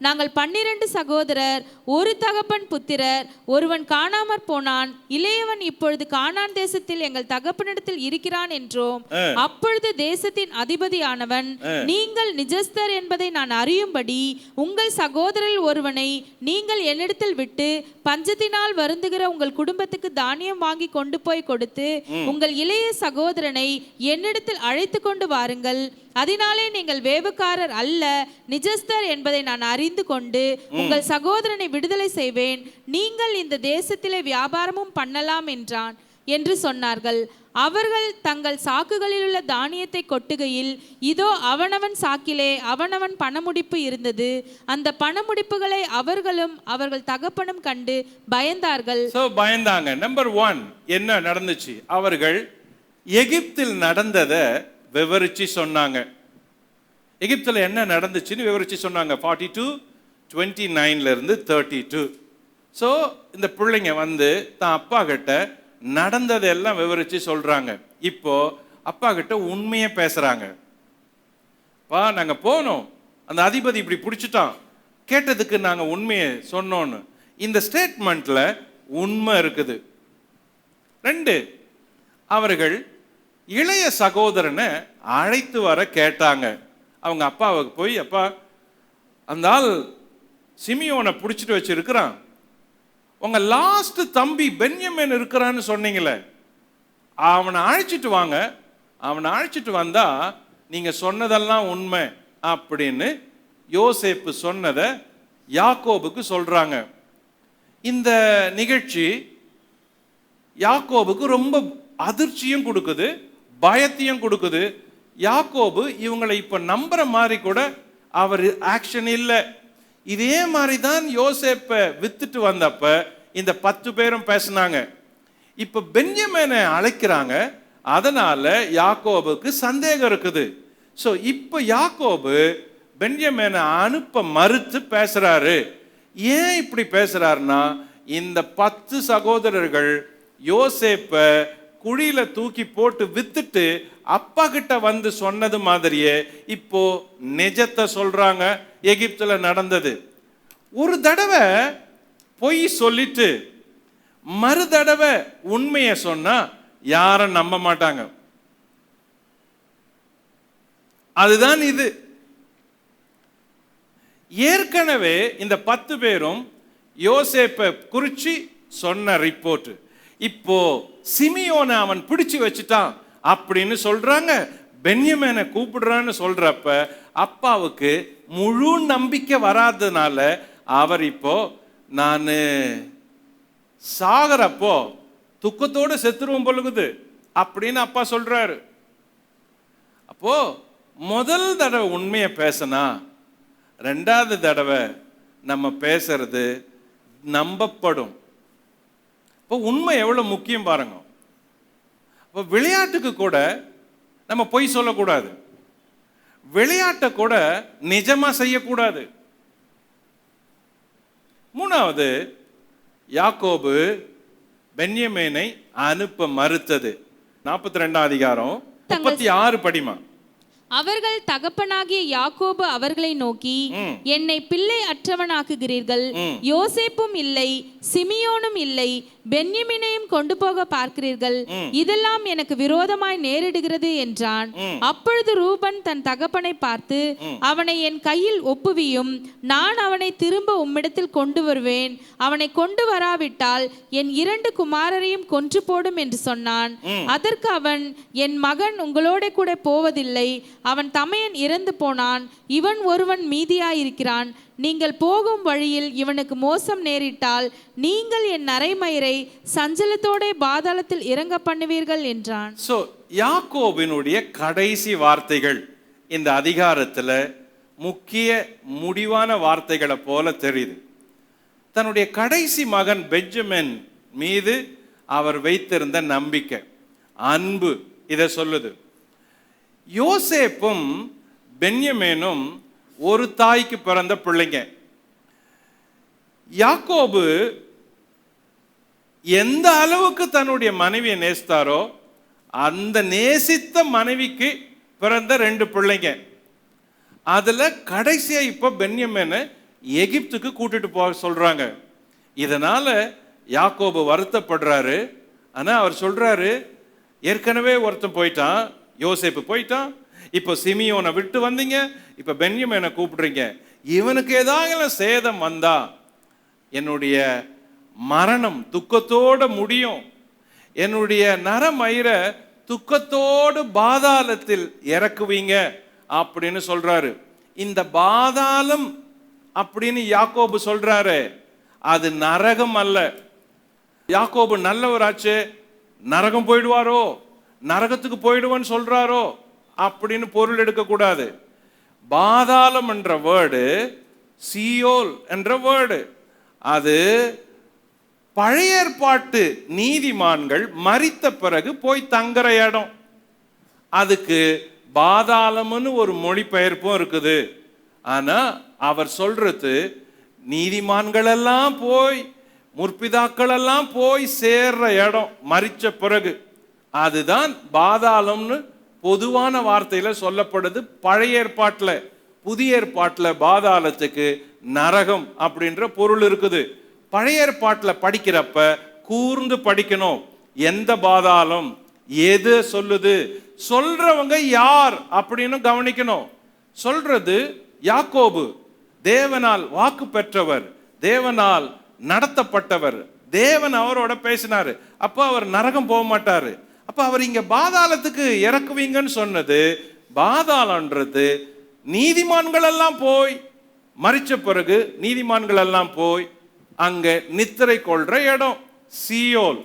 நாங்கள் 12 சகோதரர், ஒரு தகப்பன் புத்திரர். ஒருவன் காணாமற் போனான், இளையவன் இப்பொழுது கானான் தேசத்தில் எங்கள் தகப்பனிடத்தில் இருக்கிறான் என்றோம். அப்பொழுது தேசத்தின் அதிபதியானவன், நீங்கள் நிஜஸ்தர் என்பதை நான் அறியும்படி உங்கள் சகோதரர் ஒருவனை நீங்கள் என்னிடத்தில் விட்டு பஞ்சத்தினால் வருந்துகிற உங்கள் குடும்பத்துக்கு தானியம் வாங்கி கொண்டு போய் கொடுத்து உங்கள் இளைய சகோதரனை என்னிடத்தில் அழைத்து கொண்டு வாருங்கள். அதனாலே நீங்கள் வேவுக்காரர் அல்ல, நிஜஸ்தர் என்பதை நான் அறிந்து கொண்டு உங்கள் சகோதரனை விடுதலை செய்வேன். நீங்கள் இந்த தேசத்திலே வியாபாரமும் பண்ணலாம் என்றான் என்று சொன்னார்கள். அவர்கள் தங்கள் சாக்குகளில் உள்ள தானியத்தை கொட்டுகையில் இதோ அவனவன் சாக்கிலே அவனவன் பணமுடிப்பு இருந்தது. அந்த பணமுடிப்புகளை அவர்களும் அவர்கள் தகப்பனும் கண்டு பயந்தார்கள். பயந்தாங்க. நம்பர் 1 என்ன நடந்துச்சு? அவர்கள் எகிப்தில் நடந்ததை விவரிச்சு சொன்னாங்க. எகிப்தில் என்ன நடந்துச்சுன்னு விவரிச்சு சொன்னாங்க. 42:29 32. ஸோ இந்த பிள்ளைங்க வந்து தான் அப்பா கிட்ட நடந்ததெல்லாம் விவரிச்சு சொல்றாங்க. இப்போ அப்பா கிட்ட உண்மையை பேசுறாங்க. நாங்க போனோம், அந்த அதிபதி இப்படி பிடிச்சிட்டான், கேட்டதுக்கு நாங்க உண்மையை சொன்னோன்னு. இந்த ஸ்டேட்மெண்ட்ல உண்மை இருக்குது. 2, அவர்கள் இளைய சகோதரனை அழைத்து வர கேட்டாங்க. அவங்க அப்பாவுக்கு போய், அப்பா அந்த ஆள் சிமியோனை பிடிச்சிட்டு வச்சிருக்கிறான், உங்க லாஸ்ட் தம்பி பென்யமீன் இருக்கிறான்னு சொன்னீங்களே, அவனை அழைச்சிட்டு வாங்க, அவனை அழைச்சிட்டு வந்தா நீங்க சொன்னதெல்லாம் உண்மை அப்படின்னு யோசேப்பு சொன்னதை யாக்கோபுக்கு சொல்றாங்க. இந்த நிகழ்ச்சி யாக்கோபுக்கு ரொம்ப அதிர்ச்சியும் கொடுக்குது, பயத்தையும் கொடுக்குது. யாக்கோபு இவங்களை இப்ப நம்புற மாதிரி கூட அவர் ஆக்ஷன் இல்லை. இதே மாதிரி தான் யோசேப்பை வித்துட்டு வந்தப்ப இந்த 10 பேரும் பேசினாங்க. இப்ப பென்யமீனை அழைக்கிறாங்க, அதனால யாக்கோபுக்கு சந்தேகம் இருக்குது. ஸோ இப்ப யாக்கோபு பென்யமீனை அனுப்ப மறுத்து பேசுறாரு. ஏன் இப்படி பேசுறாருன்னா, இந்த 10 சகோதரர்கள் யோசேப்ப குழியில தூக்கி போட்டு வித்துட்டு அப்பா கிட்ட வந்து சொன்னது மாதிரியே இப்போ நிஜத்தை சொல்றாங்க. எகிப்துல நடந்தது. ஒரு தடவை பொய் சொல்லிட்டு மறு தடவை உண்மையை சொன்னா யாரும் நம்ப மாட்டாங்க. அதுதான் இது. ஏற்கனவே இந்த 10 பேரும் யோசேப்பை குறிச்சு சொன்ன ரிப்போர்ட், இப்போ சிமியோனை அவன் பிடிச்சு வச்சுட்டான் அப்படின்னு சொல்றாங்க. பென்யமீனை கூப்பிடுறான்னு சொல்றப்ப அப்பாவுக்கு முழு நம்பிக்கை வராதனால அவர் இப்போ நான் சாகரப்போ துக்கத்தோடு செத்துருவோம் பொழுது அப்படின்னு அப்பா சொல்றாரு. அப்போ முதல் தடவை உண்மையை பேசினா 2வது தடவை நம்ம பேசுறது நம்பப்படும். இப்போ உண்மை எவ்வளவு முக்கியம் பாருங்க. இப்போ விளையாட்டுக்கு கூட நம்ம பொய் சொல்லக்கூடாது, விளையாட்டை கூட நிஜமா செய்யக்கூடாது. 3வது, யாக்கோபு பென்யமீனை அனுப்ப மறுத்தது. 42ஆம் அதிகாரம் 36 படிமா. அவர்கள் தகப்பனாகிய யாக்கோபு அவர்களை நோக்கி, என்னை பிள்ளை அற்றவனாக்குகிறீர்கள், யோசேப்பும் இல்லை, சிமியோனும் இல்லை, பென்யமீனையும் கொண்டு போக பார்க்கிறீர்கள், இதெல்லாம் எனக்கு விரோதமாய் நேரிடுகிறது என்றான். அப்பொழுது ரூபன் தன் தகப்பனை பார்த்து, அவனை என் கையில் ஒப்புவியும், நான் அவனை திரும்ப உம்மிடத்தில் கொண்டு வருவேன், அவனை கொண்டு வராவிட்டால் என் 2 குமாரரையும் கொன்று போடும் என்று சொன்னான். அதற்கு அவன், என் மகன் உங்களோட கூட போவதில்லை, அவன் தமையன் இறந்து போனான், இவன் ஒருவன் மீதியாயிருக்கிறான், நீங்கள் போகும் வழியில் இவனுக்கு மோசம் நேரிட்டால் நீங்கள் என் நரைமயிரை சஞ்சலத்தோட பாதாளத்தில் இறங்க பண்ணுவீர்கள் என்றான். சோ யாக்கோபினுடைய கடைசி வார்த்தைகள் இந்த அதிகாரத்துல முக்கிய முடிவான வார்த்தைகளை போல தெரியுது. தன்னுடைய கடைசி மகன் பென்யமீன் மீது அவர் வைத்திருந்த நம்பிக்கை, அன்பு இதை சொல்லுது. யோசேப்பும் பென்யமீனும் ஒரு தாய்க்கு பிறந்த பிள்ளைங்க. யாக்கோபு எந்த அளவுக்கு தன்னுடைய மனைவியை நேசித்தாரோ அந்த நேசித்த மனைவிக்கு பிறந்த 2 பிள்ளைங்க. அதுல கடைசியா இப்ப பென்யமீனை எகிப்துக்கு கூட்டிட்டு போக சொல்றாங்க. இதனால யாக்கோபு வருத்தப்படுறாரு. ஆனா அவர் சொல்றாரு, ஏற்கனவே ஒருத்தன் போயிட்டான், யோசேப்பு போயிட்டான், இப்போ சிமியோனை விட்டு வந்தீங்க, இப்போ பென்யமீனை கூப்பிடுறீங்க, இவனுக்கு ஏதாவது சேதம் வந்தா என்னுடைய மரணம் துக்கத்தோடு முடியும், என்னுடைய நரமயிரை துக்கத்தோடு பாதாளத்தில் இறக்குவீங்க அப்படின்னு சொல்றாரு. இந்த பாதாளம் அப்படின்னு யாக்கோபு சொல்றாரு, அது நரகம் அல்ல. யாக்கோபு நல்லவராச்சு, நரகம் போயிடுவாரோ, நரகத்துக்கு போயிடுவான்னு சொல்றாரோ அப்படின்னு பொருள் எடுக்கக்கூடாது. பாதாளம் என்ற வேர்டு, சியோல் என்ற வேர்டு, அது பழைய ஏற்பாட்டு நீதிமான்கள் மரித்த பிறகு போய் தங்குற இடம். அதுக்கு பாதாளம்னு ஒரு மொழிபெயர்ப்பும் இருக்குது. ஆனா அவர் சொல்றது நீதிமான்கள் எல்லாம் போய், முற்பிதாக்கள் எல்லாம் போய் சேர்ற இடம் மரிச்ச பிறகு, அதுதான் பாதாளம்னு பொதுவான வார்த்தையில சொல்லப்படுது பழைய ஏற்பாட்டில். புதிய ஏற்பாட்டில் பாதாளத்துக்கு நரகம் அப்படின்ற பொருள் இருக்குது. பழைய ஏற்பாட்டில் படிக்கிறப்ப கூர்ந்து படிக்கணும். எந்த பாதாளம், எது சொல்லுது, சொல்றவங்க யார் அப்படின்னு கவனிக்கணும். சொல்றது யாக்கோபு, தேவனால் வாக்கு பெற்றவர், தேவனால் நடத்தப்பட்டவர், தேவன் அவரோட பேசினாரு. அப்ப அவர் நரகம் போக மாட்டாரு. அப்ப அவர் இங்க பாதாளத்துக்கு இறக்குவீங்கன்னு சொன்னது, பாதாளன்றது நீதிமான்கள் எல்லாம் போய் மரிச்ச பிறகு நீதிமான்கள் எல்லாம் போய் அங்க நித்திரை கொள்ற இடம் சியோல்,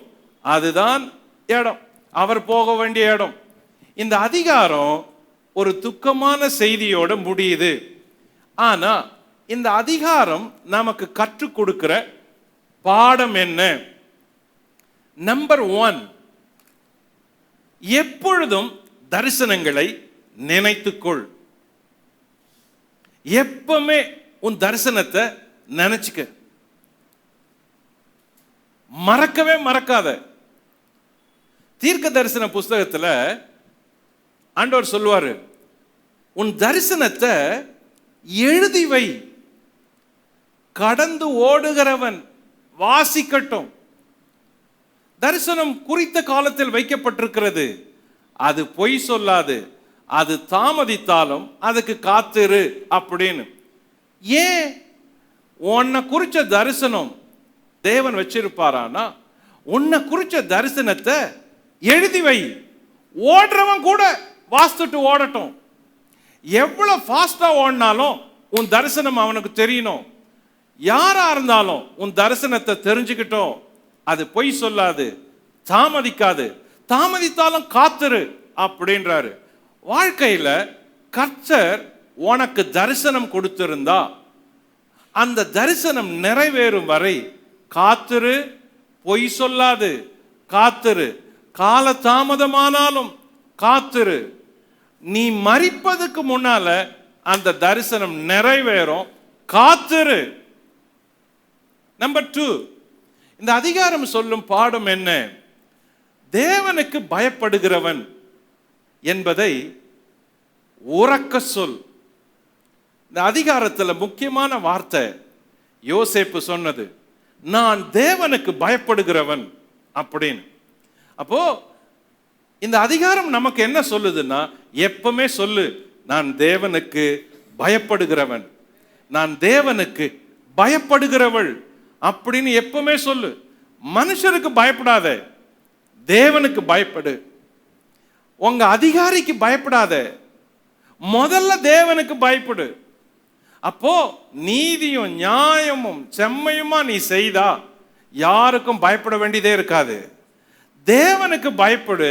அதுதான் இடம், அவர் போக வேண்டிய இடம். இந்த அதிகாரம் ஒரு துக்கமான செய்தியோட முடியுது. ஆனா இந்த அதிகாரம் நமக்கு கற்றுக் கொடுக்கிற பாடம் என்ன? நம்பர் 1, எப்பொழுதும் தரிசனங்களை நினைத்துக்கொள். எப்பவுமே உன் தரிசனத்தை நினைச்சுக்க, மறக்கவே மறக்காத. தீர்க்க தரிசன புஸ்தகத்துல ஆண்டவர் சொல்லுவாரு, உன் தரிசனத்தை எழுதி வை, கடந்து ஓடுகிறவன் வாசிக்கட்டும். தரிசனம் குறித்த காலத்தில் வைக்கப்பட்டிருக்கிறது, அது பொய் சொல்லாது, அது தாமதித்தாலும் அதுக்கு காத்திரு அப்படின்னு. ஏன் உன்னை குறிச்ச தரிசனம் தேவன் வச்சிருப்பாரானா, உன்னை குறிச்ச தரிசனத்தை எழுதி வை. ஓடுறவன் கூட வாசித்துட்டு ஓடட்டும். எவ்வளவு ஃபாஸ்டா ஓடினாலும் உன் தரிசனம் அவனுக்கு தெரியணும். யாரா இருந்தாலும் உன் தரிசனத்தை தெரிஞ்சுக்கிட்டோம். அது பொய் சொல்லாது, தாமதிக்காது, தாமதித்தாலும் காத்திரு அப்படின்றாரு. வாழ்க்கையில கர்த்தர் உனக்கு தரிசனம் கொடுத்திருந்தா அந்த தரிசனம் நிறைவேறும் வரை காத்திரு, பொய் சொல்லாது, காத்திரு. கால தாமதமானாலும் காத்திரு. நீ மரிப்பதுக்கு முன்னால அந்த தரிசனம் நிறைவேறும், காத்திரு. நம்பர் 2, இந்த அதிகாரம் சொல்லும் பாடம் என்ன? தேவனுக்கு பயப்படுகிறவன் என்பதை உறக்க சொல். இந்த அதிகாரத்தில் முக்கியமான வார்த்தை யோசேப்பு சொன்னது, நான் தேவனுக்கு பயப்படுகிறவன் அப்படின்னு. அப்போ இந்த அதிகாரம் நமக்கு என்ன சொல்லுதுன்னா, எப்பவுமே சொல்லு, நான் தேவனுக்கு பயப்படுகிறவன், நான் தேவனுக்கு பயப்படுகிறவள் அப்படின்னு எப்பவுமே சொல்லு. மனுஷருக்கு பயப்படாத, தேவனுக்கு பயப்படு. உங்க அதிகாரிக்கு பயப்படாத, முதல்ல தேவனுக்கு பயப்படு. அப்போ நீதியும் நியாயமும் செம்மையுமா நீ செய்தா யாருக்கும் பயப்பட வேண்டியதே இருக்காது. தேவனுக்கு பயப்படு,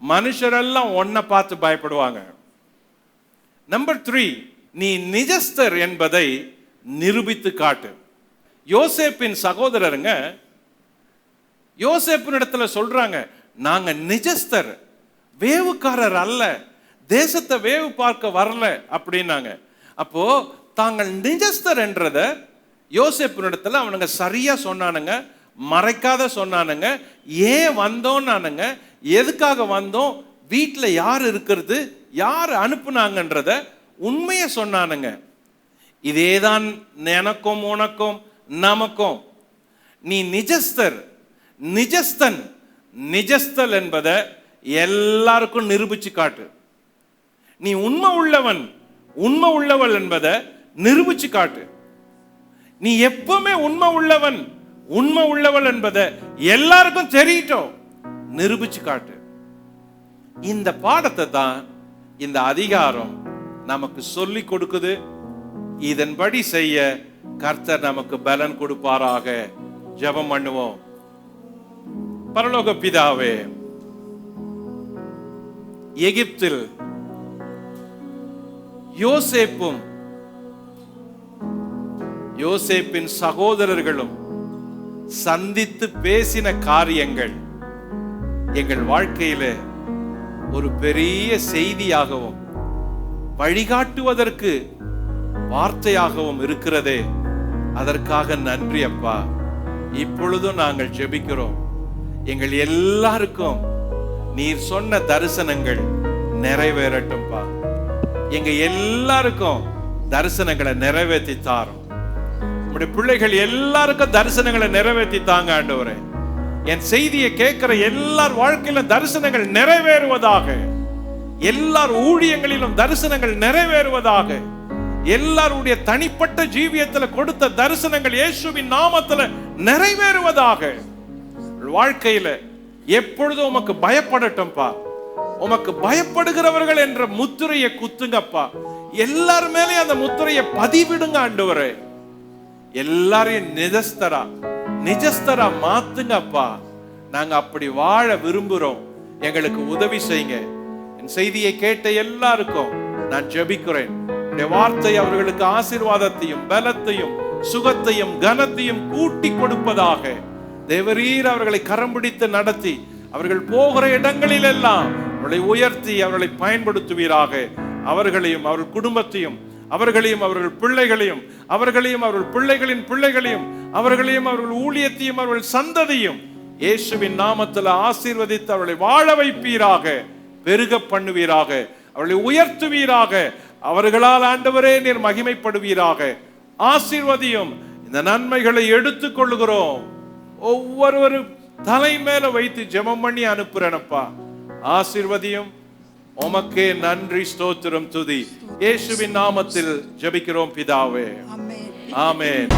மனுஷரெல்லாம் உன்னை பார்த்து பயப்படுவாங்க. நம்பர் 3, நீ நிஜஸ்தர் என்பதை நிரூபித்து காட்டு. யோசேப்பின் சகோதரருங்க யோசேப்பின் இடத்துல சொல்றாங்க, நாங்க நிஜஸ்தர், வேவுக்காரர் அல்ல, தேசத்தை வேவு பார்க்க வரல அப்படின்னாங்க. அப்போ தாங்கள் நிஜஸ்தர் என்றத யோசேப்பின் இடத்துல அவனுங்க சரியா சொன்னானுங்க, மறைக்காத சொன்னானுங்க. ஏன் வந்தோம்னானுங்க, எதுக்காக வந்தோம், வீட்டில் யார் இருக்கிறது, யார் அனுப்புனாங்கன்றத உண்மையை சொன்னானுங்க. இதேதான் எனக்கும் உனக்கும் நமக்கும். நீ நிஜஸ்தர், நிஜஸ்தன், நிஜஸ்தல் என்பதை எல்லாருக்கும் நிரூபிச்சு காட்டு. நீ உண்மை உள்ளவன், உண்மை உள்ளவள் என்பதை நிரூபிச்சு காட்டு. நீ எப்பவுமே உண்மை உள்ளவன், உண்மை உள்ளவள் என்பதை எல்லாருக்கும் தெரியட்டும், நிரூபிச்சு காட்டு. இந்த பாடத்தை தான் இந்த அதிகாரம் நமக்கு சொல்லி கொடுக்குது. இதன்படி செய்ய கர்த்தர் நமக்கு பலன் கொடுப்பாராக. ஜெபம் பண்ணுவோம். பரலோக பிதாவே, எகிப்தில் யோசேப்பும் யோசேப்பின் சகோதரர்களும் சந்தித்து பேசின காரியங்கள் எங்கள் வாழ்க்கையில ஒரு பெரிய செய்தியாகவும் வழிகாட்டுவதற்கு வார்த்தையாகவும் இருக்கிறதே, அதற்காக நன்றி அப்பா. இப்பொழுதும் நாங்கள் ஜெபிக்கிறோம், எங்கள் எல்லாருக்கும் நீர் சொன்ன தரிசனங்கள் நிறைவேறட்டும்பா. எங்க எல்லாருக்கும் தரிசனங்களை நிறைவேற்றி தாரும். உங்களுடைய பிள்ளைகள் எல்லாருக்கும் தரிசனங்களை நிறைவேற்றி தாங்க ஆண்டவரே. என் செய்தியை கேட்கிற எல்லார் வாழ்க்கையிலும் தரிசனங்கள் நிறைவேறுவதாக, எல்லார் ஊழியங்களிலும் தரிசனங்கள் நிறைவேறுவதாக, எல்லாருடைய தனிப்பட்ட ஜீவியத்தில் கொடுத்த தரிசனங்கள் இயேசுவின் நாமத்தில் நிறைவேறுவதாக. வாழ்க்கையில எப்பொழுதும் உமக்கு பயப்படட்டும்பா. உமக்கு பயப்படுகிறவர்கள் என்ற முத்திரையை குத்துங்கப்பா. எல்லார் மேலே அந்த முத்திரையை பதிவிடுங்க ஆண்டவரே. எல்லாரையும் நிஜஸ்தரா மாத்துங்கப்பா. நாங்க அப்படி வாழ விரும்புறோம், எங்களுக்கு உதவி செய்யுங்க. என் செய்தியை கேட்ட எல்லாருக்கும் நான் ஜெபிக்கிறேன். வார்த்தை அவர்களுக்கு ஆசீர்வாதத்தையும் பலத்தையும் சுகத்தையும் கனத்தையும் கூட்டி கொடுப்பதாக. தேவரீர் அவர்களை கரம் பிடித்து நடத்தி அவர்கள் போகிற இடங்களில் எல்லாம் அவர்களை உயர்த்தி அவர்களை பயன்படுத்துவீராக. அவர்களையும் அவர்கள் குடும்பத்தையும் அவர்களையும் அவர்கள் பிள்ளைகளையும் அவர்களையும் அவர்கள் பிள்ளைகளின் பிள்ளைகளையும் அவர்களையும் அவர்கள் ஊழியத்தையும் அவர்கள் சந்ததியும் இயேசுவின் நாமத்தில் ஆசீர்வதித்து அவர்களை வாழ வைப்பீராக, பெருக பண்ணுவீராக, அவர்களை உயர்த்துவீராக. அவர்களால் ஆண்டவரே நீர் மகிமைப்படுவீராக. ஆசீர்வதியும். இந்த நன்மைகளை எடுத்துக் கொள்ளுகிறோம். ஒவ்வொரு தலை மேல வைத்து ஜெபம் பண்ணி அனுப்புறேனப்பா. ஆசீர்வதியும். உமக்கே நன்றி, ஸ்தோத்திரம், துதி. இயேசுவின் நாமத்தில் ஜெபிக்கிறோம் பிதாவே. ஆமென்.